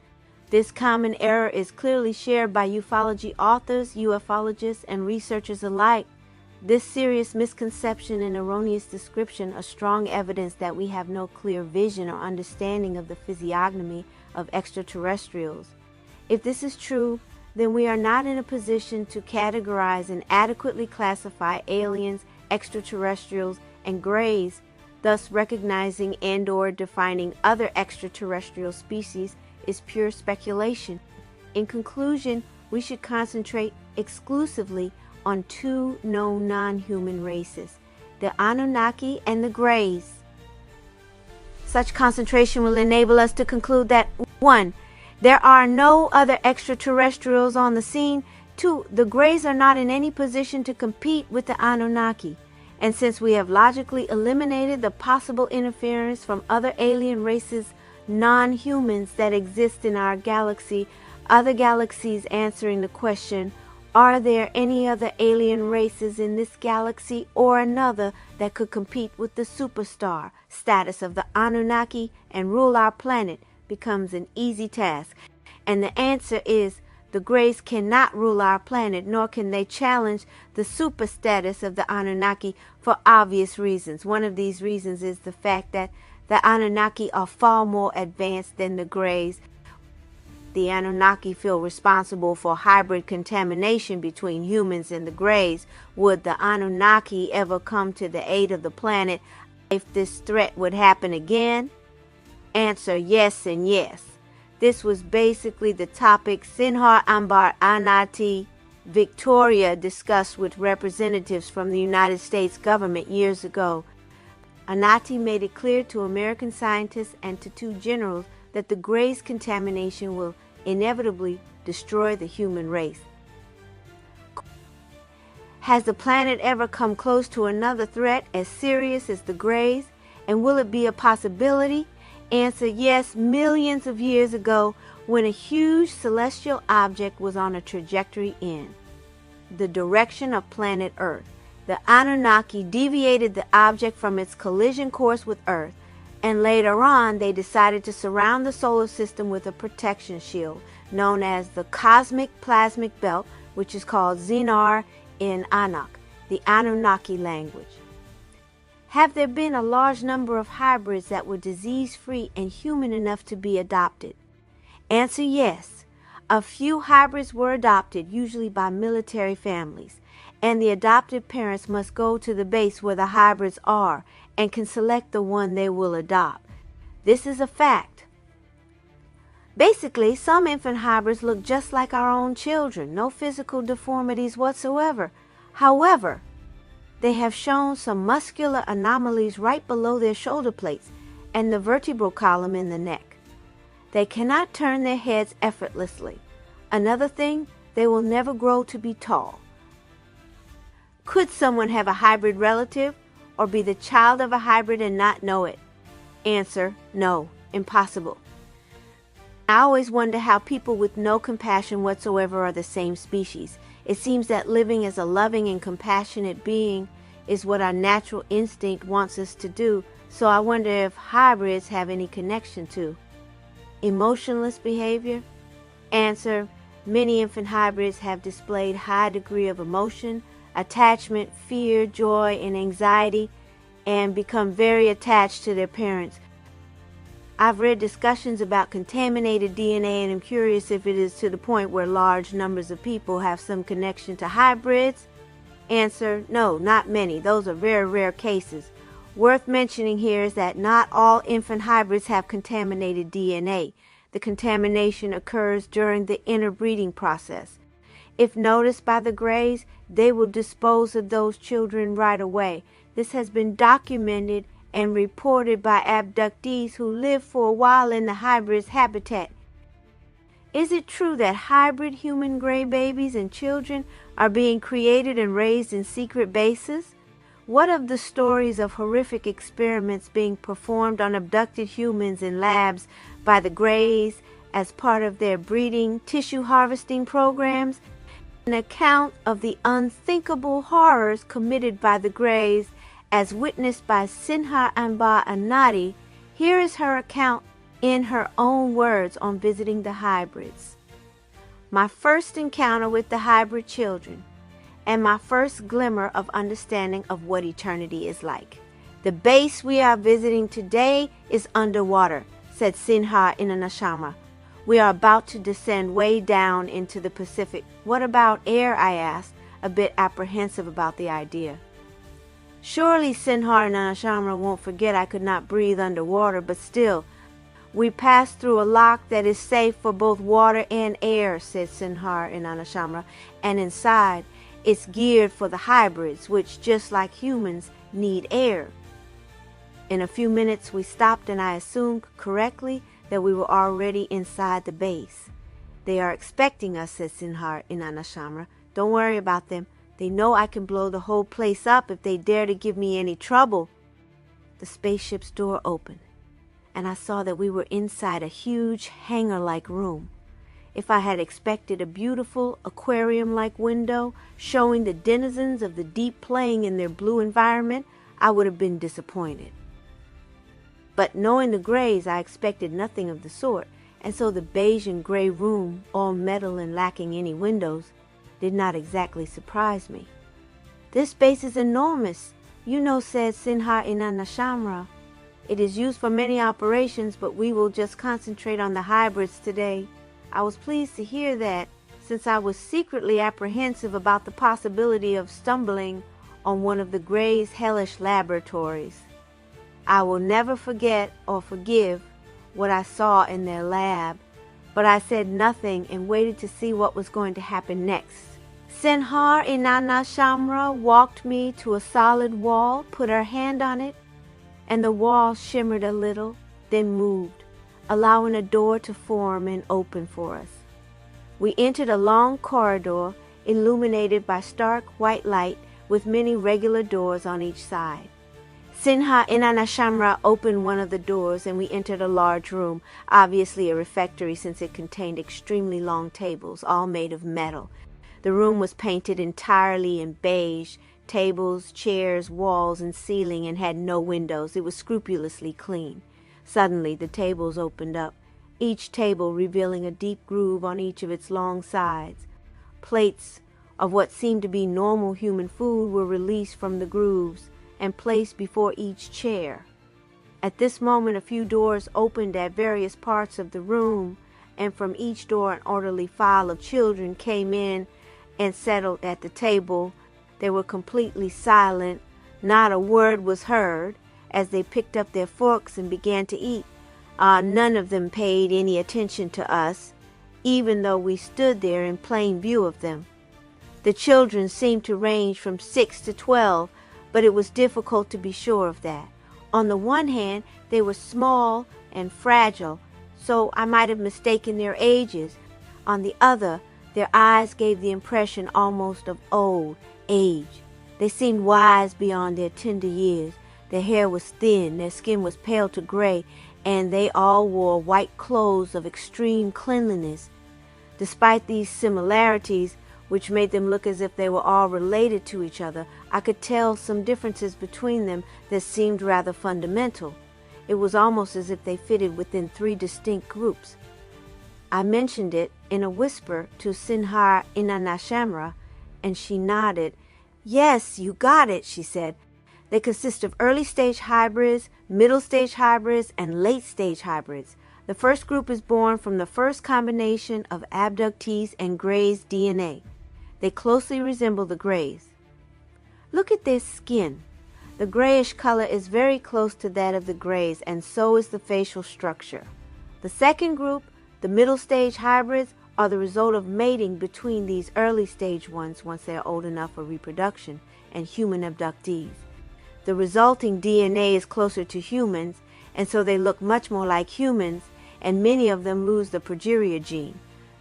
This common error is clearly shared by ufology authors, ufologists, and researchers alike. This serious misconception and erroneous description are strong evidence that we have no clear vision or understanding of the physiognomy of extraterrestrials. If this is true, then we are not in a position to categorize and adequately classify aliens, extraterrestrials, and Greys, thus recognizing and/or defining other extraterrestrial species is pure speculation. In conclusion, we should concentrate exclusively on two known non-human races, the Anunnaki and the Greys. Such concentration will enable us to conclude that 1. There are no other extraterrestrials on the scene. 2. The Greys are not in any position to compete with the Anunnaki. And since we have logically eliminated the possible interference from other alien races, non-humans that exist in our galaxy, other galaxies answering the question, are there any other alien races in this galaxy or another that could compete with the superstar status of the Anunnaki and rule our planet, becomes an easy task. And the answer is the Greys cannot rule our planet, nor can they challenge the super status of the Anunnaki for obvious reasons. One of these reasons is the fact that the Anunnaki are far more advanced than the Greys. The Anunnaki feel responsible for hybrid contamination between humans and the Greys. Would the Anunnaki ever come to the aid of the planet if this threat would happen again? Answer: yes and yes. This was basically the topic Sinhar Ambar Anati Victoria discussed with representatives from the United States government years ago. Anati made it clear to American scientists and to two generals that the Greys' contamination will inevitably destroy the human race. Has the planet ever come close to another threat as serious as the Greys? And will it be a possibility? Answer: yes, millions of years ago, when a huge celestial object was on a trajectory in the direction of planet Earth. The Anunnaki deviated the object from its collision course with Earth, and later on they decided to surround the solar system with a protection shield known as the Cosmic Plasmic Belt, which is called Zinar in Anak, the Anunnaki language. Have there been a large number of hybrids that were disease-free and human enough to be adopted? Answer: yes. A few hybrids were adopted, usually by military families, and the adoptive parents must go to the base where the hybrids are and can select the one they will adopt. This is a fact. Basically, some infant hybrids look just like our own children, no physical deformities whatsoever. However, they have shown some muscular anomalies right below their shoulder plates, and the vertebral column in the neck. They cannot turn their heads effortlessly. Another thing, they will never grow to be tall. Could someone have a hybrid relative or be the child of a hybrid and not know it? Answer, no, impossible. I always wonder how people with no compassion whatsoever are the same species. It seems that living as a loving and compassionate being is what our natural instinct wants us to do, so I wonder if hybrids have any connection to emotionless behavior. Answer, many infant hybrids have displayed high degree of emotion, attachment, fear, joy, and anxiety, and become very attached to their parents. I've read discussions about contaminated DNA, and I'm curious if it is to the point where large numbers of people have some connection to hybrids. Answer, no, not many. Those are very rare cases. Worth mentioning here is that not all infant hybrids have contaminated DNA. The contamination occurs during the interbreeding process. If noticed by the Greys, they will dispose of those children right away. This has been documented and reported by abductees who lived for a while in the hybrid's habitat. Is it true that hybrid human gray babies and children are being created and raised in secret bases? What of the stories of horrific experiments being performed on abducted humans in labs by the Greys as part of their breeding tissue harvesting programs? An account of the unthinkable horrors committed by the Greys as witnessed by Sinha Amba Annunaki. Here is her account in her own words on visiting the hybrids. My first encounter with the hybrid children, and my first glimmer of understanding of what eternity is like. The base we are visiting today is underwater, said Sinha Annunaki. We are about to descend way down into the Pacific. What about air? I asked, a bit apprehensive about the idea. Surely Sinha Annunaki won't forget I could not breathe underwater, but still, we passed through a lock that is safe for both water and air, said Sinha Annunaki, and inside, it's geared for the hybrids, which, just like humans, need air. In a few minutes, we stopped, and I assumed correctly that we were already inside the base. They are expecting us, said Sinha Annunaki. Don't worry about them. They know I can blow the whole place up if they dare to give me any trouble. The spaceship's door opened, and I saw that we were inside a huge hangar-like room. If I had expected a beautiful aquarium-like window showing the denizens of the deep playing in their blue environment, I would have been disappointed. But knowing the Greys, I expected nothing of the sort, and so the beige and gray room, all metal and lacking any windows, did not exactly surprise me. This base is enormous, you know, said Sinha Annunaki. It is used for many operations, but we will just concentrate on the hybrids today. I was pleased to hear that, since I was secretly apprehensive about the possibility of stumbling on one of the Greys' hellish laboratories. I will never forget or forgive what I saw in their lab, but I said nothing and waited to see what was going to happen next. Sinha Annunaki walked me to a solid wall, put her hand on it, and the wall shimmered a little, then moved, allowing a door to form and open for us. We entered a long corridor illuminated by stark white light with many regular doors on each side. Sinha Annunaki opened one of the doors, and we entered a large room, obviously a refectory since it contained extremely long tables, all made of metal. The room was painted entirely in beige, tables, chairs, walls, and ceiling, and had no windows. It was scrupulously clean. Suddenly, the tables opened up, each table revealing a deep groove on each of its long sides. Plates of what seemed to be normal human food were released from the grooves and placed before each chair. At this moment, a few doors opened at various parts of the room, and from each door an orderly file of children came in and settled at the table. They were completely silent. Not a word was heard as they picked up their forks and began to eat. None of them paid any attention to us, even though we stood there in plain view of them. The children seemed to range from 6 to 12, but it was difficult to be sure of that. On the one hand, they were small and fragile, so I might have mistaken their ages. On the other, their eyes gave the impression almost of old age. They seemed wise beyond their tender years. Their hair was thin, their skin was pale to gray, and they all wore white clothes of extreme cleanliness. Despite these similarities, which made them look as if they were all related to each other, I could tell some differences between them that seemed rather fundamental. It was almost as if they fitted within 3 distinct groups. I mentioned it in a whisper to Sinhar Inanashamra, and she nodded. "Yes, you got it," she said. "They consist of early-stage hybrids, middle-stage hybrids, and late-stage hybrids. The first group is born from the first combination of abductees and greys' DNA. They closely resemble the greys. Look at their skin. The grayish color is very close to that of the greys, and so is the facial structure. The second group, the middle-stage hybrids, are the result of mating between these early-stage ones once they are old enough for reproduction, and human abductees. The resulting DNA is closer to humans, and so they look much more like humans, and many of them lose the progeria gene.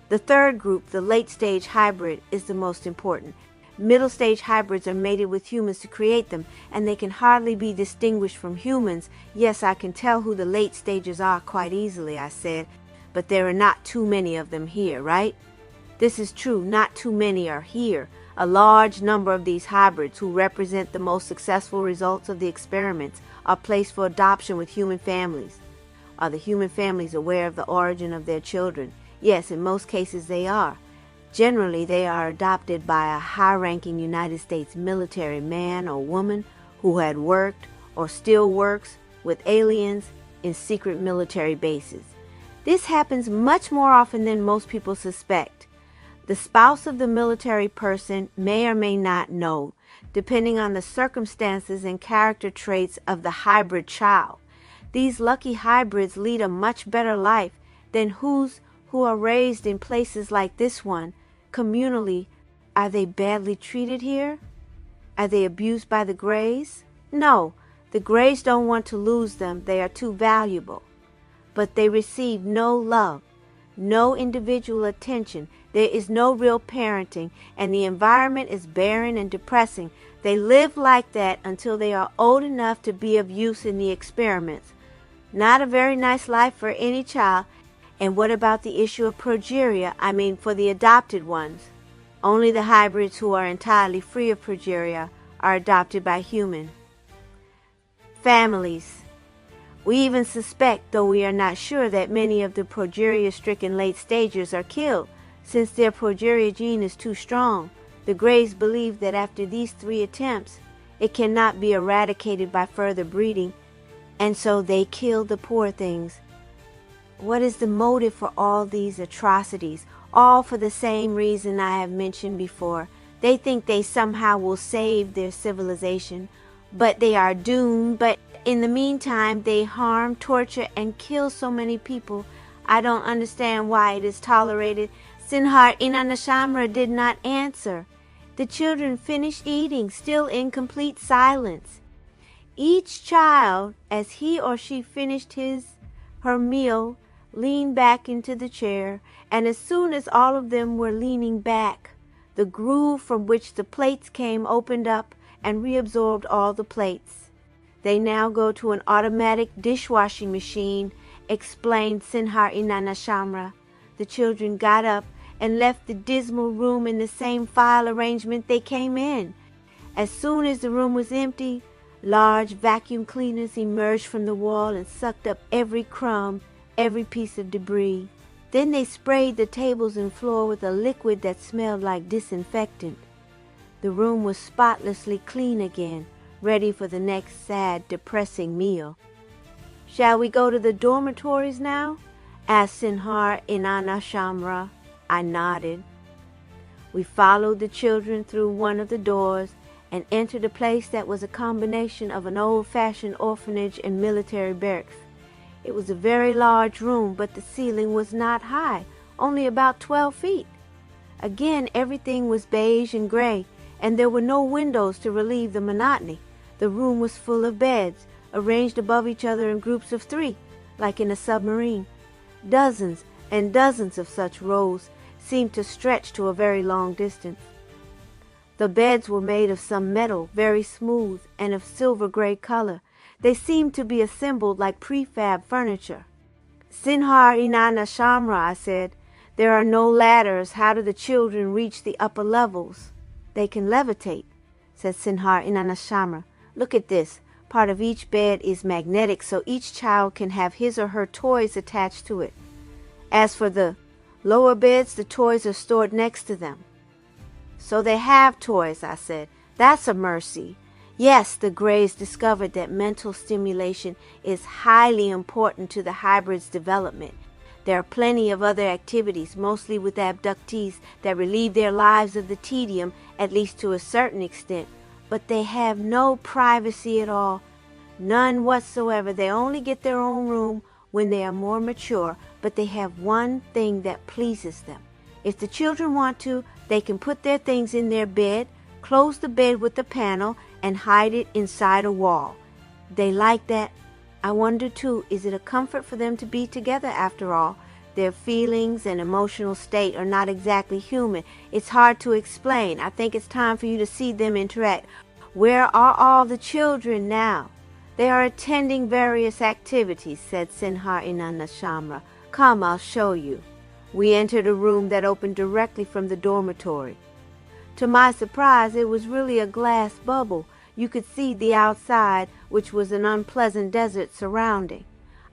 The third group, the late-stage hybrid, is the most important. Middle-stage hybrids are mated with humans to create them, and they can hardly be distinguished from humans. Yes, I can tell who the late stages are quite easily," I said, "but there are not too many of them here, right?" "This is true, not too many are here. A large number of these hybrids, who represent the most successful results of the experiments, are placed for adoption with human families." "Are the human families aware of the origin of their children?" "Yes, in most cases they are. Generally, they are adopted by a high-ranking United States military man or woman who had worked or still works with aliens in secret military bases. This happens much more often than most people suspect. The spouse of the military person may or may not know, depending on the circumstances and character traits of the hybrid child. These lucky hybrids lead a much better life than who are raised in places like this one. Communally, are they badly treated here? Are they abused by the Greys? No, the Greys don't want to lose them. They are too valuable. But they receive no love, no individual attention. There is no real parenting, and the environment is barren and depressing. They live like that until they are old enough to be of use in the experiments. Not a very nice life for any child. And what about the issue of progeria? I mean, for the adopted ones. Only the hybrids who are entirely free of progeria are adopted by human families. We even suspect, though we are not sure, that many of the progeria-stricken late stagers are killed, since their progeria gene is too strong. The Greys believe that after these 3 attempts, it cannot be eradicated by further breeding, and so they kill the poor things. What is the motive for all these atrocities? All for the same reason I have mentioned before. They think they somehow will save their civilization, but they are doomed. But in the meantime, they harm, torture, and kill so many people. I don't understand why it is tolerated. Sinhar Inanashamra did not answer. The children finished eating, still in complete silence. Each child, as he or she finished her meal, leaned back into the chair, and as soon as all of them were leaning back, the groove from which the plates came opened up and reabsorbed all the plates. "They now go to an automatic dishwashing machine," explained Sinhar Inanashamra. The children got up and left the dismal room in the same file arrangement they came in. As soon as the room was empty, large vacuum cleaners emerged from the wall and sucked up every crumb, every piece of debris. Then they sprayed the tables and floor with a liquid that smelled like disinfectant. The room was spotlessly clean again, ready for the next sad, depressing meal. "Shall we go to the dormitories now?" asked Sinhar Inanashamra. I nodded. We followed the children through one of the doors and entered a place that was a combination of an old-fashioned orphanage and military barracks. It was a very large room, but the ceiling was not high, only about 12 feet. Again, everything was beige and gray, and there were no windows to relieve the monotony. The room was full of beds, arranged above each other in groups of 3, like in a submarine. Dozens and dozens of such rows seemed to stretch to a very long distance. The beds were made of some metal, very smooth and of silver-gray color. They seemed to be assembled like prefab furniture. Sinhar Inanna Shamra, I said, there are no ladders. How do the children reach the upper levels? They can levitate, said Sinhar Inanna Shamra. Look at this. Part of each bed is magnetic, so each child can have his or her toys attached to it. As for the lower beds, the toys are stored next to them. So they have toys, I said. That's a mercy. Yes, the Greys discovered that mental stimulation is highly important to the hybrid's development. There are plenty of other activities, mostly with abductees, that relieve their lives of the tedium, at least to a certain extent. But they have no privacy at all. None whatsoever. They only get their own room when they are more mature, but they have one thing that pleases them. If the children want to, they can put their things in their bed, close the bed with a panel, and hide it inside a wall. They like that. I wonder too, is it a comfort for them to be together after all? Their feelings and emotional state are not exactly human. It's hard to explain. I think it's time for you to see them interact. Where are all the children now? They are attending various activities, said Sinhar Inanna Shamra. Come, I'll show you. We entered a room that opened directly from the dormitory. To my surprise, it was really a glass bubble. You could see the outside, which was an unpleasant desert surrounding.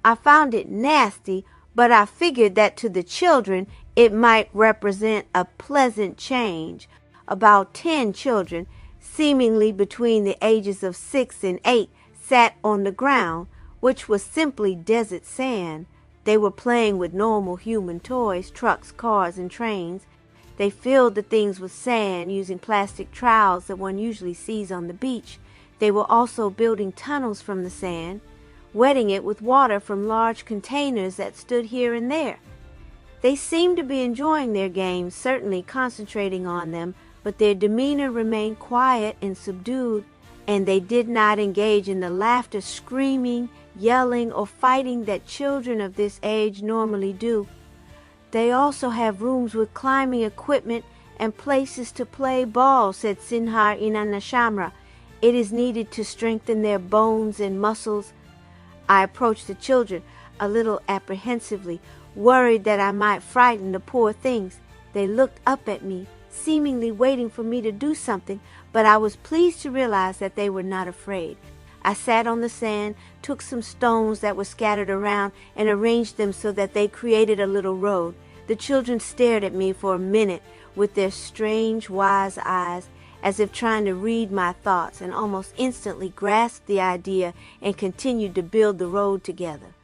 I found it nasty, but I figured that to the children it might represent a pleasant change. About 10 children, seemingly between the ages of 6 and 8, sat on the ground, which was simply desert sand. They were playing with normal human toys, trucks, cars, and trains. They filled the things with sand using plastic trowels that one usually sees on the beach. They were also building tunnels from the sand, wetting it with water from large containers that stood here and there. They seemed to be enjoying their games, certainly concentrating on them, but their demeanor remained quiet and subdued, and they did not engage in the laughter, screaming, yelling, or fighting that children of this age normally do. They also have rooms with climbing equipment and places to play ball, said Sinhar Inanna Shamra. It is needed to strengthen their bones and muscles. I approached the children a little apprehensively, worried that I might frighten the poor things. They looked up at me, seemingly waiting for me to do something, but I was pleased to realize that they were not afraid. I sat on the sand, took some stones that were scattered around, and arranged them so that they created a little road. The children stared at me for a minute with their strange, wise eyes, as if trying to read my thoughts, and almost instantly grasped the idea and continued to build the road together.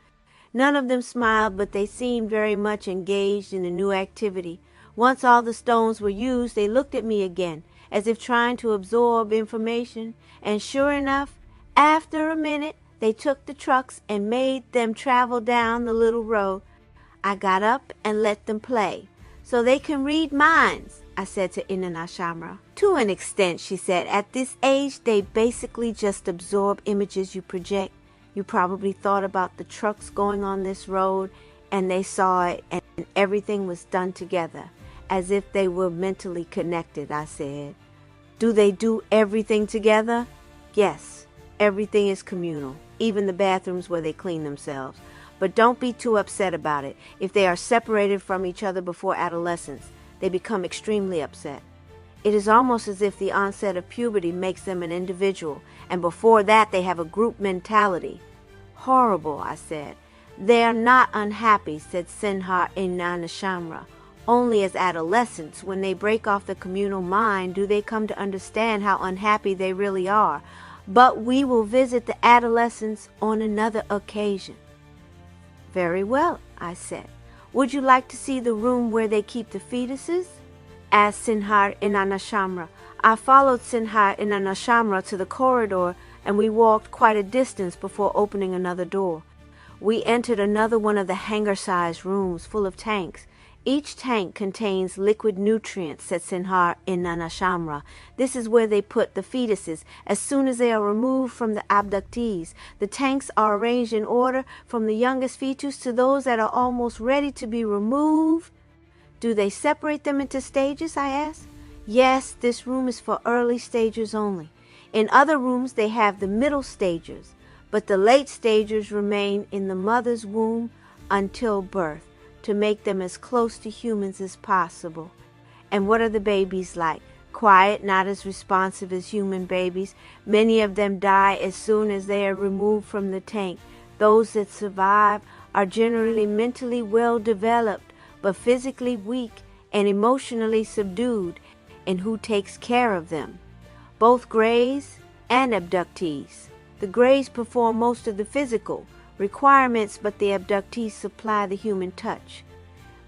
None of them smiled, but they seemed very much engaged in the new activity. Once all the stones were used, they looked at me again, as if trying to absorb information, and sure enough, after a minute, they took the trucks and made them travel down the little road. I got up and let them play. So they can read minds, I said to Inanna Shamra. To an extent, she said. At this age, they basically just absorb images you project. You probably thought about the trucks going on this road, and they saw it, and everything was done together, as if they were mentally connected, I said. Do they do everything together? Yes. Everything is communal, even the bathrooms where they clean themselves. But don't be too upset about it. If they are separated from each other before adolescence, they become extremely upset. It is almost as if the onset of puberty makes them an individual, and before that they have a group mentality. Horrible, I said. They are not unhappy, said Sinhar Inanna Shamra. Only as adolescents, when they break off the communal mind, do they come to understand how unhappy they really are. But we will visit the adolescents on another occasion. Very well, I said. Would you like to see the room where they keep the fetuses? Asked Sinhar Inanna Shamra. I followed Sinhar Inanna Shamra to the corridor, and we walked quite a distance before opening another door. We entered another one of the hangar-sized rooms full of tanks. Each tank contains liquid nutrients, said Sinhar in Nanashamra. This is where they put the fetuses. As soon as they are removed from the abductees, the tanks are arranged in order from the youngest fetus to those that are almost ready to be removed. Do they separate them into stages, I asked. Yes, this room is for early stagers only. In other rooms they have the middle stagers, but the late stagers remain in the mother's womb until birth, to make them as close to humans as possible. And what are the babies like? Quiet, not as responsive as human babies. Many of them die as soon as they are removed from the tank. Those that survive are generally mentally well developed, but physically weak and emotionally subdued. And who takes care of them? Both greys and abductees. The greys perform most of the physical requirements, but the abductees supply the human touch.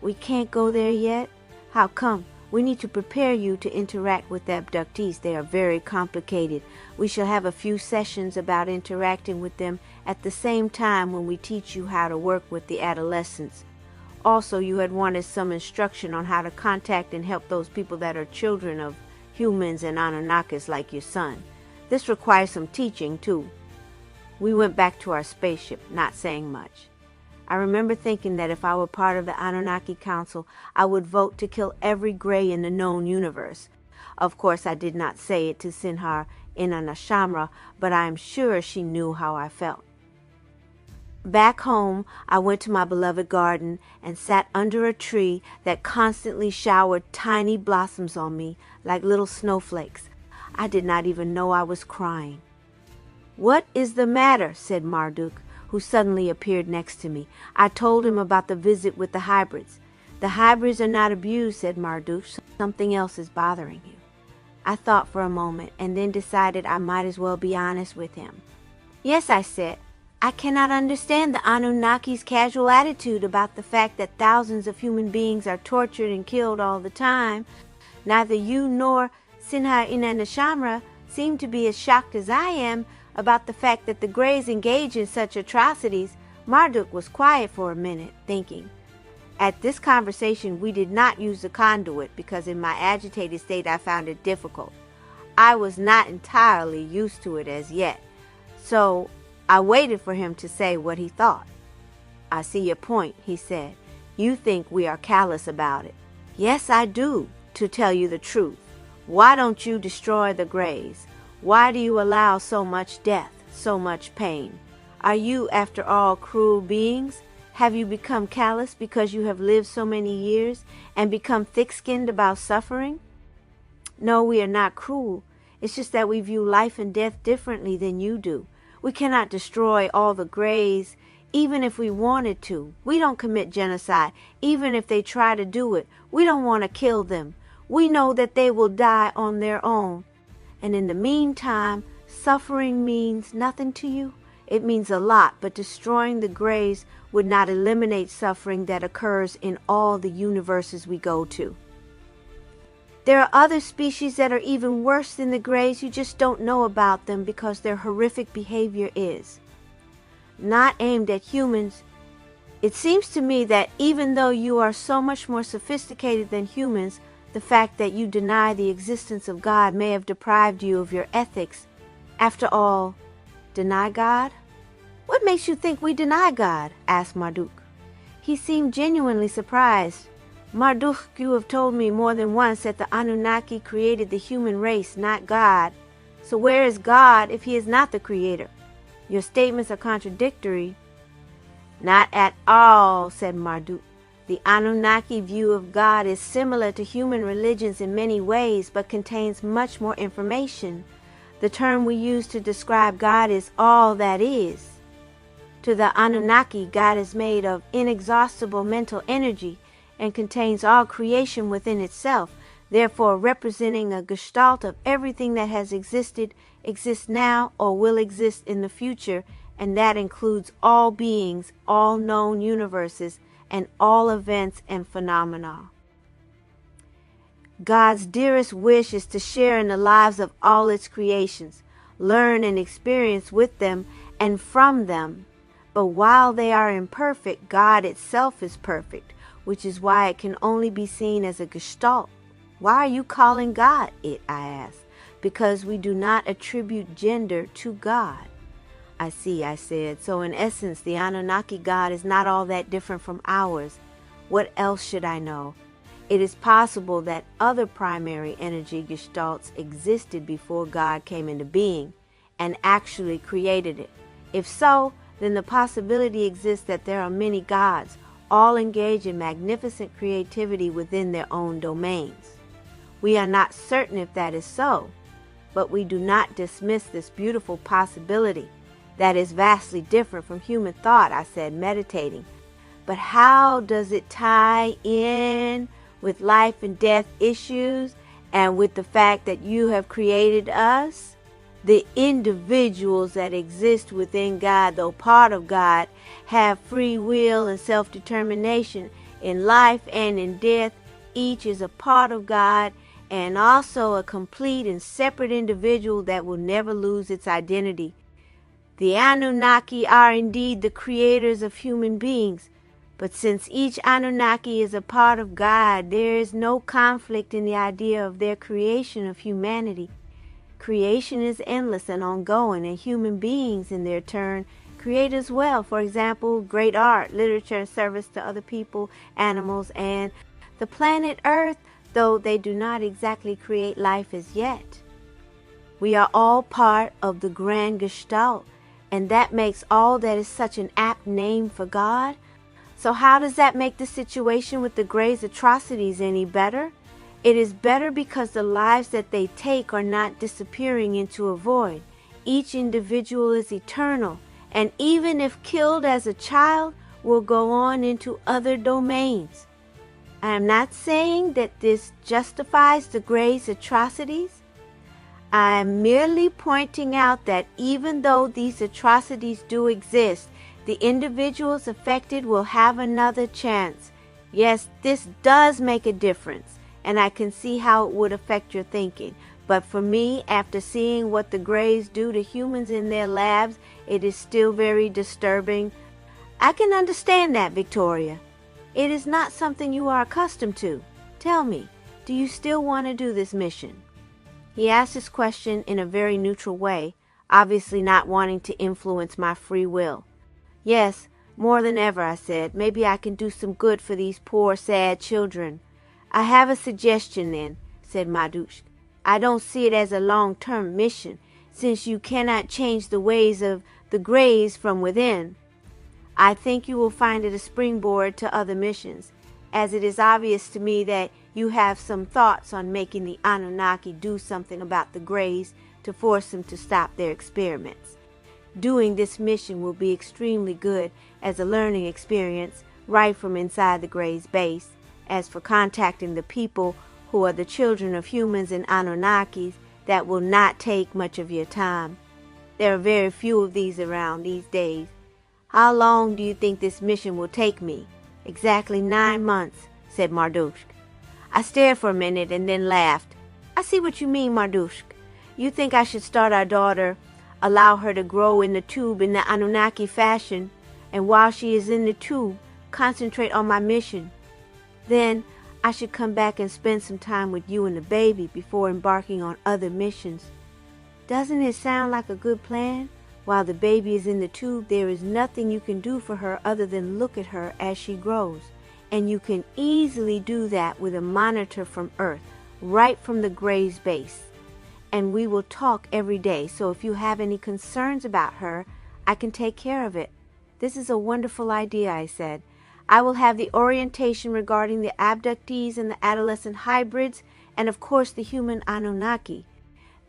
We can't go there yet? How come? We need to prepare you to interact with the abductees. They are very complicated. We shall have a few sessions about interacting with them at the same time when we teach you how to work with the adolescents. Also, you had wanted some instruction on how to contact and help those people that are children of humans and Anunnakis like your son. This requires some teaching, too. We went back to our spaceship, not saying much. I remember thinking that if I were part of the Anunnaki Council, I would vote to kill every gray in the known universe. Of course, I did not say it to Sinhar in Anashamra, but I am sure she knew how I felt. Back home, I went to my beloved garden and sat under a tree that constantly showered tiny blossoms on me like little snowflakes. I did not even know I was crying. "What is the matter?" said Marduk, who suddenly appeared next to me. I told him about the visit with the hybrids. "The hybrids are not abused," said Marduk. "Something else is bothering you." I thought for a moment and then decided I might as well be honest with him. "Yes," I said. "I cannot understand the Anunnaki's casual attitude about the fact that thousands of human beings are tortured and killed all the time. Neither you nor Sinha Inanashamra seem to be as shocked as I am about the fact that the Greys engage in such atrocities." Marduk was quiet for a minute, thinking. At this conversation we did not use the conduit because in my agitated state I found it difficult. I was not entirely used to it as yet, so I waited for him to say what he thought. "I see your point," he said. "You think we are callous about it." "Yes, I do, to tell you the truth. Why don't you destroy the Greys? Why do you allow so much death, so much pain? Are you, after all, cruel beings? Have you become callous because you have lived so many years and become thick-skinned about suffering?" "No, we are not cruel. It's just that we view life and death differently than you do. We cannot destroy all the Greys, even if we wanted to. We don't commit genocide, even if they try to do it. We don't want to kill them. We know that they will die on their own. And in the meantime, suffering means nothing to you? It means a lot, but destroying the Greys would not eliminate suffering that occurs in all the universes we go to. There are other species that are even worse than the Greys. You just don't know about them because their horrific behavior is not aimed at humans. It seems to me that even though you are so much more sophisticated than humans, the fact that you deny the existence of God may have deprived you of your ethics. After all, deny God? What makes you think we deny God?" asked Marduk. He seemed genuinely surprised. "Marduk, you have told me more than once that the Anunnaki created the human race, not God. So where is God if he is not the creator? Your statements are contradictory." "Not at all," said Marduk. "The Anunnaki view of God is similar to human religions in many ways, but contains much more information. The term we use to describe God is all that is. To the Anunnaki, God is made of inexhaustible mental energy and contains all creation within itself, therefore representing a gestalt of everything that has existed, exists now, or will exist in the future, and that includes all beings, all known universes, and all events and phenomena. God's dearest wish is to share in the lives of all its creations, learn and experience with them and from them. But while they are imperfect, God itself is perfect. which is why it can only be seen as a gestalt. Why are you calling God it? I asked. Because we do not attribute gender to God. I see, I said. So in essence, the Anunnaki God is not all that different from ours. What else should I know? It is possible that other primary energy gestalts existed before God came into being and actually created it. If so, then the possibility exists that there are many gods, all engaged in magnificent creativity within their own domains. We are not certain if that is so, but we do not dismiss this beautiful possibility that is vastly different from human thought, I said, meditating. But how does it tie in with life and death issues and with the fact that you have created us? The individuals that exist within God, though part of God, have free will and self-determination. In life and in death, each is a part of God and also a complete and separate individual that will never lose its identity. The Anunnaki are indeed the creators of human beings, but since each Anunnaki is a part of God, there is no conflict in the idea of their creation of humanity. Creation is endless and ongoing, and human beings, in their turn, create as well. For example, great art, literature, service to other people, animals, and the planet Earth, though they do not exactly create life as yet. We are all part of the grand gestalt, and that makes all that is such an apt name for God. So how does that make the situation with the Grey's atrocities any better? It is better because the lives that they take are not disappearing into a void. Each individual is eternal, and even if killed as a child, will go on into other domains. I am not saying that this justifies the Grey's atrocities. I am merely pointing out that even though these atrocities do exist, the individuals affected will have another chance. Yes, this does make a difference, and I can see how it would affect your thinking. But for me, after seeing what the Greys do to humans in their labs, it is still very disturbing. I can understand that, Victoria. It is not something you are accustomed to. Tell me, do you still want to do this mission? He asked his question in a very neutral way, obviously not wanting to influence my free will. Yes, more than ever, I said. Maybe I can do some good for these poor, sad children. I have a suggestion then, said Madushk. I don't see it as a long-term mission, since you cannot change the ways of the Greys from within. I think you will find it a springboard to other missions, as it is obvious to me that you have some thoughts on making the Anunnaki do something about the Greys to force them to stop their experiments. Doing this mission will be extremely good as a learning experience right from inside the Greys' base. As for contacting the people who are the children of humans and Anunnakis, that will not take much of your time. There are very few of these around these days. How long do you think this mission will take me? Exactly 9 months, said Mardushk. I stared for a minute and then laughed. I see what you mean, Mardushk. You think I should start our daughter, allow her to grow in the tube in the Anunnaki fashion, and while she is in the tube, concentrate on my mission. Then I should come back and spend some time with you and the baby before embarking on other missions. Doesn't it sound like a good plan? While the baby is in the tube, there is nothing you can do for her other than look at her as she grows. And you can easily do that with a monitor from Earth, right from the Greys' base. And we will talk every day, so if you have any concerns about her, I can take care of it. This is a wonderful idea, I said. I will have the orientation regarding the abductees and the adolescent hybrids, and of course the human Anunnaki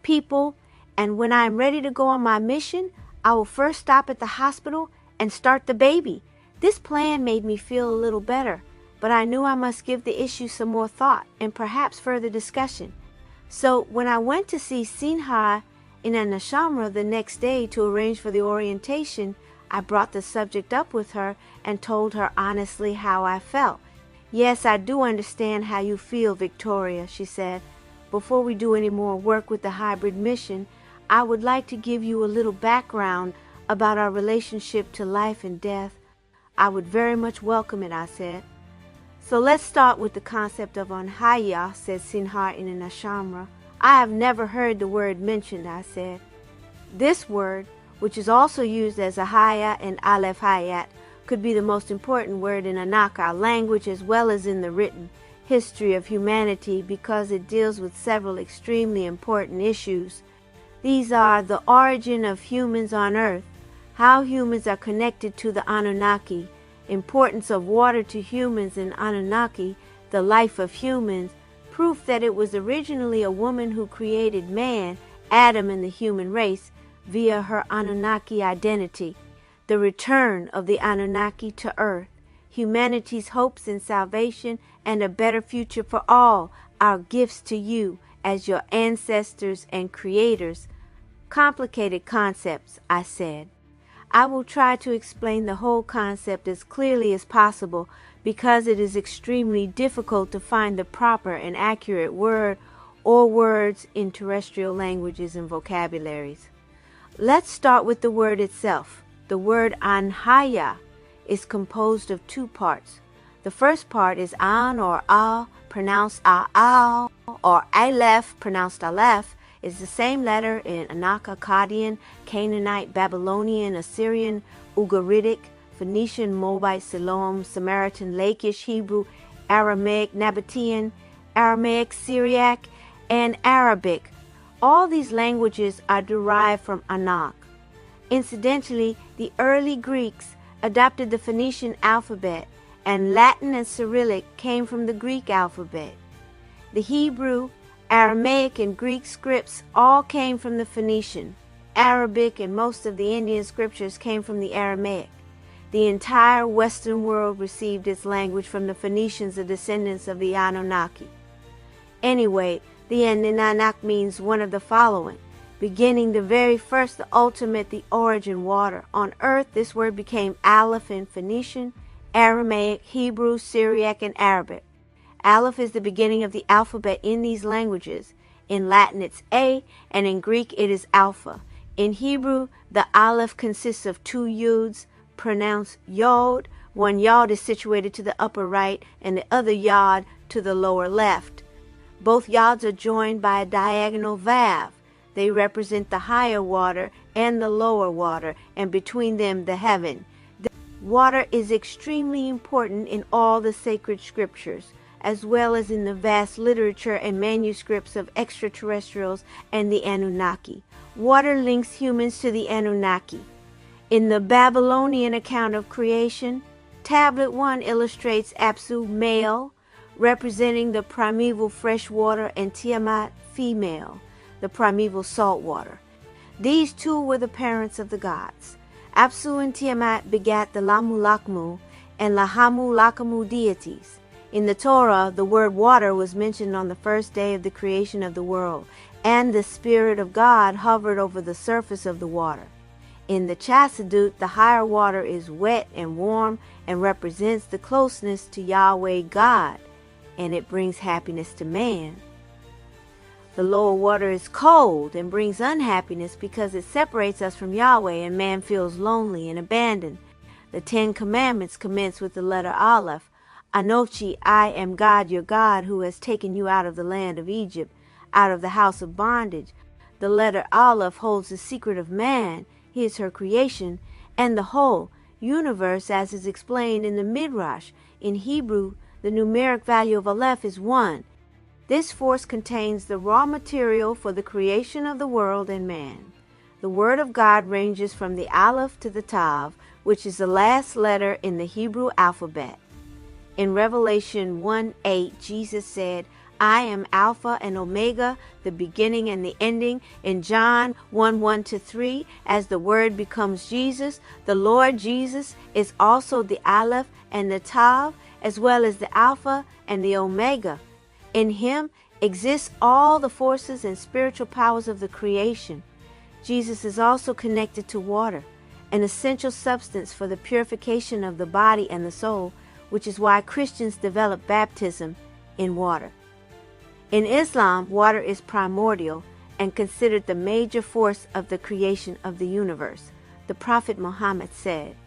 people, and when I am ready to go on my mission, I will first stop at the hospital and start the baby. This plan made me feel a little better, but I knew I must give the issue some more thought and perhaps further discussion. So when I went to see Sinha in a Nashamra the next day to arrange for the orientation, I brought the subject up with her and told her honestly how I felt. Yes, I do understand how you feel, Victoria, she said. Before we do any more work with the hybrid mission, I would like to give you a little background about our relationship to life and death. I would very much welcome it, I said. So let's start with the concept of Anhaya, said Sinhar in an Ashamra. I have never heard the word mentioned, I said. This word, which is also used as Ahaya and Aleph Hayat, could be the most important word in Anunnaki language as well as in the written history of humanity because it deals with several extremely important issues. These are the origin of humans on Earth, how humans are connected to the Anunnaki, importance of water to humans in Anunnaki, the life of humans, proof that it was originally a woman who created man, Adam, and the human race via her Anunnaki identity, the return of the Anunnaki to Earth, humanity's hopes in salvation and a better future for all, our gifts to you as your ancestors and creators. Complicated concepts, I said. I will try to explain the whole concept as clearly as possible because it is extremely difficult to find the proper and accurate word or words in terrestrial languages and vocabularies. Let's start with the word itself. The word Anhaya is composed of two parts. The first part is An or Al, pronounced Al, or Aleph, pronounced Aleph, is the same letter in Akkadian, Canaanite, Babylonian, Assyrian, Ugaritic, Phoenician, Moabite, Siloam, Samaritan, Lakish, Hebrew, Aramaic, Nabatean, Aramaic, Syriac, and Arabic. All these languages are derived from Anak. Incidentally, the early Greeks adopted the Phoenician alphabet, and Latin and Cyrillic came from the Greek alphabet. The Hebrew, Aramaic, and Greek scripts all came from the Phoenician. Arabic and most of the Indian scriptures came from the Aramaic. The entire Western world received its language from the Phoenicians, the descendants of the Anunnaki. Anyway, the Anunnaki means one of the following: beginning, the very first, the ultimate, the origin, water. On earth, this word became Aleph in Phoenician, Aramaic, Hebrew, Syriac, and Arabic. Aleph is the beginning of the alphabet in these languages. In Latin, it's A, and in Greek, it is Alpha. In Hebrew, the Aleph consists of two Yuds, pronounced Yod. One Yod is situated to the upper right, and the other Yod to the lower left. Both Yods are joined by a diagonal Vav. They represent the higher water and the lower water, and between them, the heaven. Water is extremely important in all the sacred scriptures, as well as in the vast literature and manuscripts of extraterrestrials and the Anunnaki. Water links humans to the Anunnaki. In the Babylonian account of creation, Tablet 1 illustrates Apsu, male, representing the primeval fresh water, and Tiamat, female, the primeval salt water. These two were the parents of the gods. Apsu and Tiamat begat the Lamu Lakmu and Lahamu Lakamu deities. In the Torah, the word water was mentioned on the first day of the creation of the world, and the Spirit of God hovered over the surface of the water. In the Chassidut, the higher water is wet and warm and represents the closeness to Yahweh God, and it brings happiness to man. The lower water is cold and brings unhappiness because it separates us from Yahweh, and man feels lonely and abandoned. The 10 Commandments commence with the letter Aleph. Anochi, I am God, your God, who has taken you out of the land of Egypt, out of the house of bondage. The letter Aleph holds the secret of man. He is her creation, and the whole universe, as is explained in the Midrash. In Hebrew, the numeric value of Aleph is 1. This force contains the raw material for the creation of the world and man. The word of God ranges from the Aleph to the Tav, which is the last letter in the Hebrew alphabet. In Revelation 1:8, Jesus said, I am Alpha and Omega, the beginning and the ending. In John 1:1-3, as the Word becomes Jesus, the Lord Jesus is also the Aleph and the Tav, as well as the Alpha and the Omega. In Him exists all the forces and spiritual powers of the creation. Jesus is also connected to water, an essential substance for the purification of the body and the soul, which is why Christians develop baptism in water. In Islam, water is primordial and considered the major force of the creation of the universe. The Prophet Muhammad said,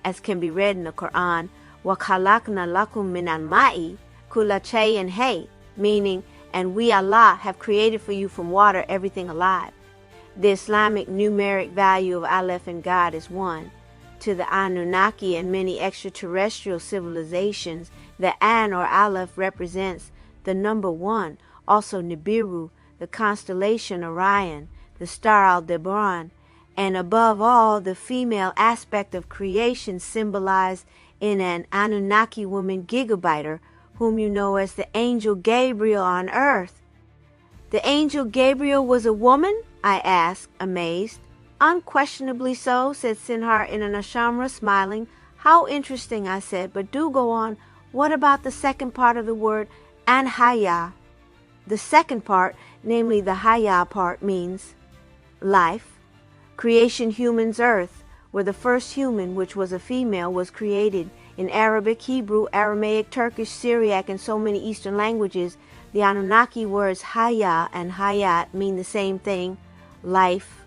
as can be read in the Quran, wa khalaqna lakum min al-ma'i kulla shay'in hayy, meaning, and we Allah have created for you from water everything alive. The Islamic numeric value of Aleph in God is 1. To the Anunnaki and many extraterrestrial civilizations, the An or Aleph represents the number 1, also Nibiru, the constellation Orion, the star Aldebaran, and above all, the female aspect of creation symbolized in an Anunnaki woman gigabyter, whom you know as the angel Gabriel on earth. The angel Gabriel was a woman? I asked, amazed. Unquestionably so, said Sinhar in an Ashamra, smiling. How interesting, I said, but do go on. What about the second part of the word, Anhaya? The second part, namely the Haya part, means life. Creation humans earth, where the first human, which was a female, was created. In Arabic, Hebrew, Aramaic, Turkish, Syriac, and so many Eastern languages, the Anunnaki words Haya and Hayat mean the same thing, life.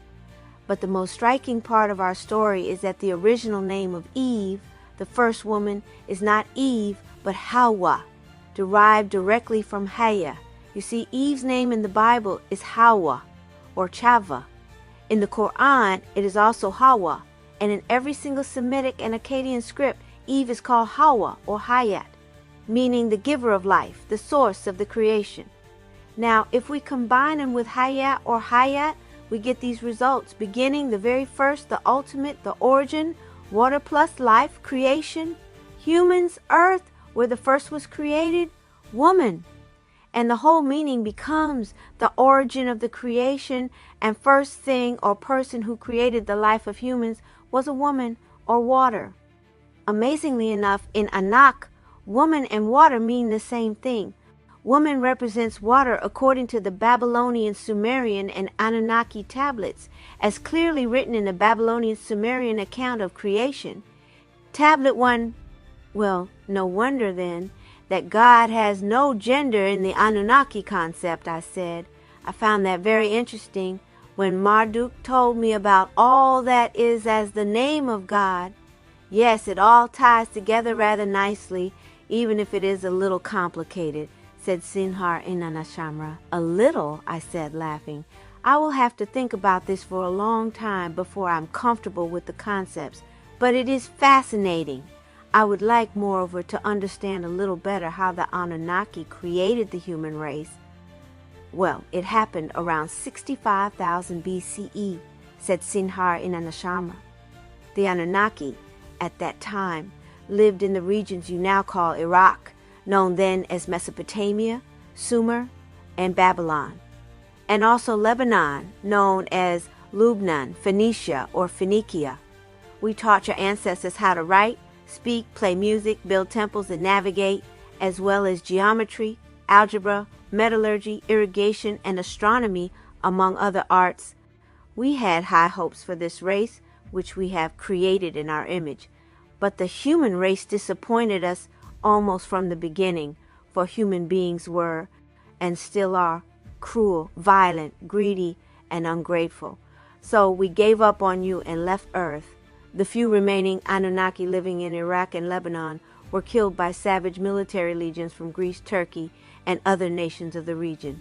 But the most striking part of our story is that the original name of Eve, the first woman, is not Eve, but Hawa, derived directly from Haya. You see, Eve's name in the Bible is Hawa, or Chava. In the Quran, it is also Hawa, and in every single Semitic and Akkadian script, Eve is called Hawa, or Hayat, meaning the giver of life, the source of the creation. Now, if we combine them with Hayat or Hayat, we get these results, beginning, the very first, the ultimate, the origin, water plus life, creation, humans, earth, where the first was created, woman. And the whole meaning becomes the origin of the creation, and first thing or person who created the life of humans was a woman or water. Amazingly enough, in Anak, woman and water mean the same thing. Woman represents water according to the Babylonian, Sumerian, and Anunnaki tablets, as clearly written in the Babylonian Sumerian account of creation. Tablet 1, well, no wonder then that God has no gender in the Anunnaki concept, I said. I found that very interesting when Marduk told me about all that is as the name of God. Yes, it all ties together rather nicely, even if it is a little complicated, said Sinhar in an Ashamra. A little, I said, laughing. I will have to think about this for a long time before I'm comfortable with the concepts, but it is fascinating. I would like, moreover, to understand a little better how the Anunnaki created the human race. Well, it happened around 65,000 BCE, said Sinhar in an Ashamra. The Anunnaki, at that time, lived in the regions you now call Iraq, known then as Mesopotamia, Sumer, and Babylon, and also Lebanon, known as Lubnan, Phoenicia, or Phoenicia. We taught your ancestors how to write, speak, play music, build temples, and navigate, as well as geometry, algebra, metallurgy, irrigation, and astronomy, among other arts. We had high hopes for this race, which we have created in our image. But the human race disappointed us almost from the beginning, for human beings were, and still are, cruel, violent, greedy, and ungrateful. So we gave up on you and left Earth. The few remaining Anunnaki living in Iraq and Lebanon were killed by savage military legions from Greece, Turkey, and other nations of the region.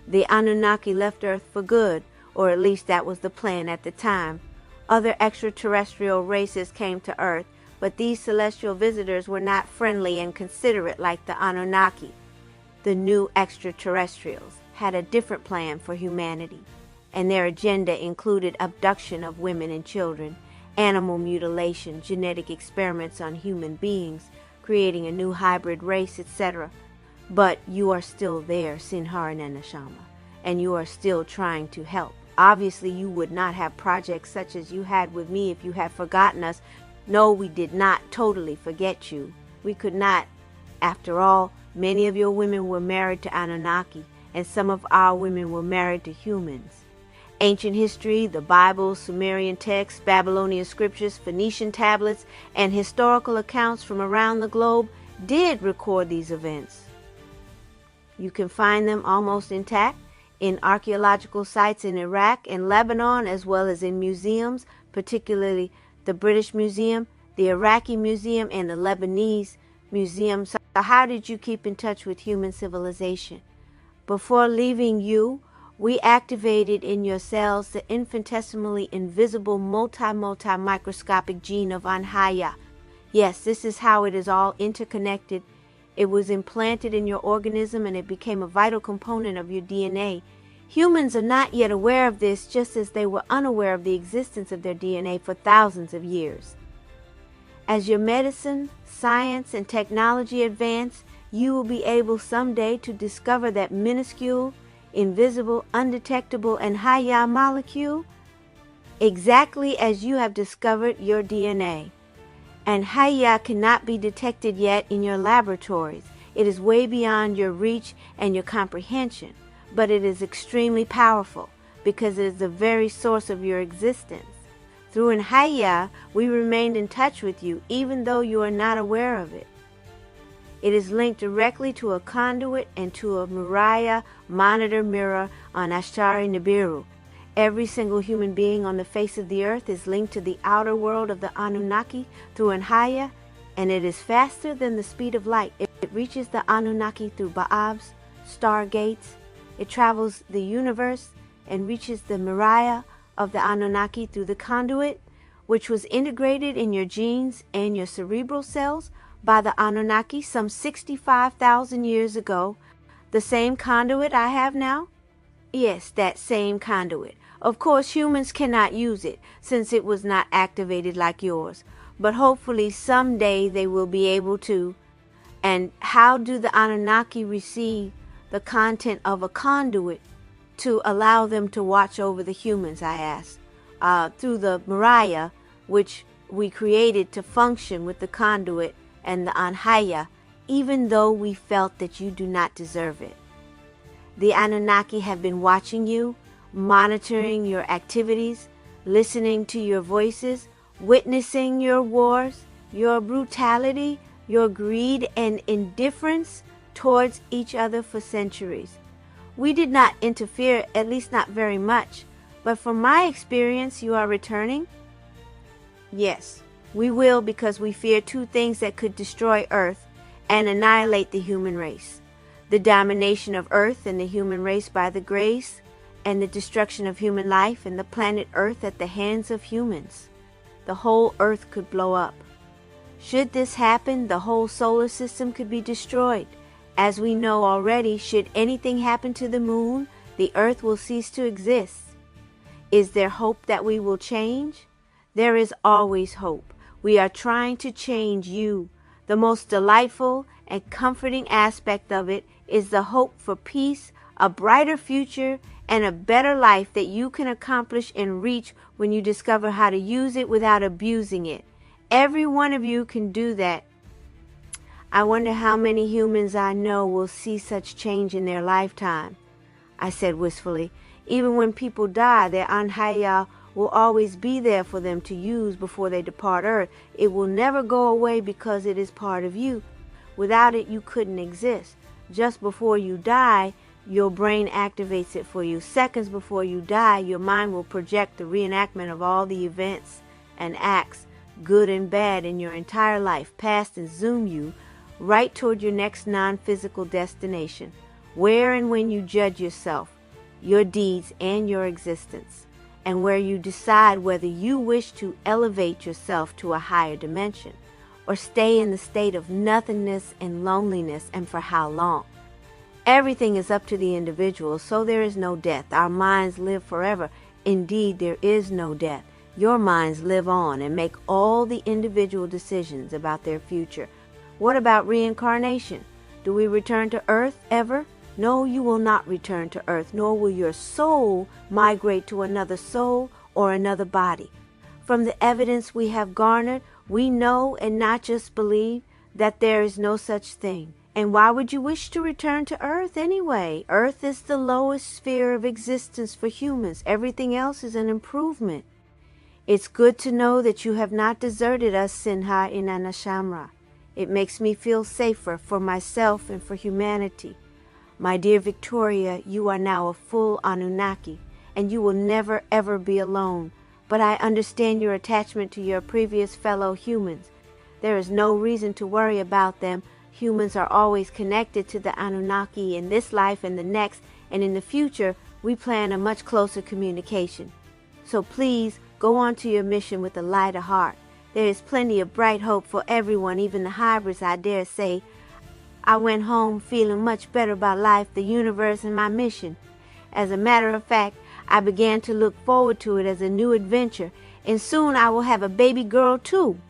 The Anunnaki left Earth for good, or at least that was the plan at the time. Other extraterrestrial races came to Earth, but these celestial visitors were not friendly and considerate like the Anunnaki. The new extraterrestrials had a different plan for humanity, and their agenda included abduction of women and children, animal mutilation, genetic experiments on human beings, creating a new hybrid race, etc. But you are still there, Sinhar and Neshama, and you are still trying to help. Obviously, you would not have projects such as you had with me if you had forgotten us. No, we did not totally forget you. We could not. After all, many of your women were married to Anunnaki, and some of our women were married to humans. Ancient history, the Bible, Sumerian texts, Babylonian scriptures, Phoenician tablets, and historical accounts from around the globe did record these events. You can find them almost intact in archaeological sites in Iraq and Lebanon, as well as in museums, particularly the British Museum, the Iraqi Museum, and the Lebanese Museum. So how did you keep in touch with human civilization? Before leaving you, we activated in your cells the infinitesimally invisible multi-microscopic gene of Anhaya. Yes, this is how it is all interconnected. It was implanted in your organism and it became a vital component of your DNA. Humans are not yet aware of this, just as they were unaware of the existence of their DNA for thousands of years. As your medicine, science, and technology advance, you will be able someday to discover that minuscule, invisible, undetectable, and Haya molecule exactly as you have discovered your DNA. And Haya cannot be detected yet in your laboratories. It is way beyond your reach and your comprehension, but it is extremely powerful because it is the very source of your existence. Through Anhaya, we remained in touch with you, even though you are not aware of it. It is linked directly to a conduit and to a Moriah monitor mirror on Ashtari Nibiru. Every single human being on the face of the earth is linked to the outer world of the Anunnaki through Anhaya, and it is faster than the speed of light. It reaches the Anunnaki through Ba'abs, stargates. It travels the universe and reaches the Moriah of the Anunnaki through the conduit, which was integrated in your genes and your cerebral cells by the Anunnaki some 65,000 years ago. The same conduit I have now? Yes, that same conduit. Of course, humans cannot use it since it was not activated like yours, but hopefully someday they will be able to. And how do the Anunnaki receive the content of a conduit to allow them to watch over the humans, I asked? Through the Moriah, which we created to function with the conduit and the Anhaya, even though we felt that you do not deserve it. The Anunnaki have been watching you, monitoring your activities, listening to your voices, witnessing your wars, your brutality, your greed and indifference towards each other for centuries. We did not interfere, at least not very much, but from my experience, you are returning? Yes, we will, because we fear two things that could destroy Earth and annihilate the human race: the domination of Earth and the human race by the Greys, and the destruction of human life and the planet Earth at the hands of humans. The whole Earth could blow up. Should this happen, the whole solar system could be destroyed. As we know already, should anything happen to the moon, the Earth will cease to exist. Is there hope that we will change? There is always hope. We are trying to change you. The most delightful and comforting aspect of it is the hope for peace, a brighter future, and a better life that you can accomplish and reach when you discover how to use it without abusing it. Every one of you can do that. I wonder how many humans I know will see such change in their lifetime, I said wistfully. Even when people die, their Anhaya will always be there for them to use before they depart Earth. It will never go away because it is part of you. Without it, you couldn't exist. Just before you die, your brain activates it for you. Seconds before you die, your mind will project the reenactment of all the events and acts, good and bad, in your entire life, past, and zoom you right toward your next non-physical destination, where and when you judge yourself, your deeds, and your existence, and where you decide whether you wish to elevate yourself to a higher dimension or stay in the state of nothingness and loneliness, and for how long. Everything is up to the individual, so there is no death. Our minds live forever. Indeed, there is no death. Your minds live on and make all the individual decisions about their future. What about reincarnation? Do we return to Earth ever? No, you will not return to Earth, nor will your soul migrate to another soul or another body. From the evidence we have garnered, we know, and not just believe, that there is no such thing. And why would you wish to return to Earth anyway? Earth is the lowest sphere of existence for humans. Everything else is an improvement. It's good to know that you have not deserted us, Sinha in Anashamra. It makes me feel safer for myself and for humanity. My dear Victoria, you are now a full Anunnaki, and you will never ever be alone. but I understand your attachment to your previous fellow humans. There is no reason to worry about them. Humans are always connected to the Anunnaki in this life and the next, and in the future, we plan a much closer communication. So please, go on to your mission with a lighter heart. There is plenty of bright hope for everyone, even the hybrids, I dare say. I went home feeling much better about life, the universe, and my mission. As a matter of fact, I began to look forward to it as a new adventure, and soon I will have a baby girl too.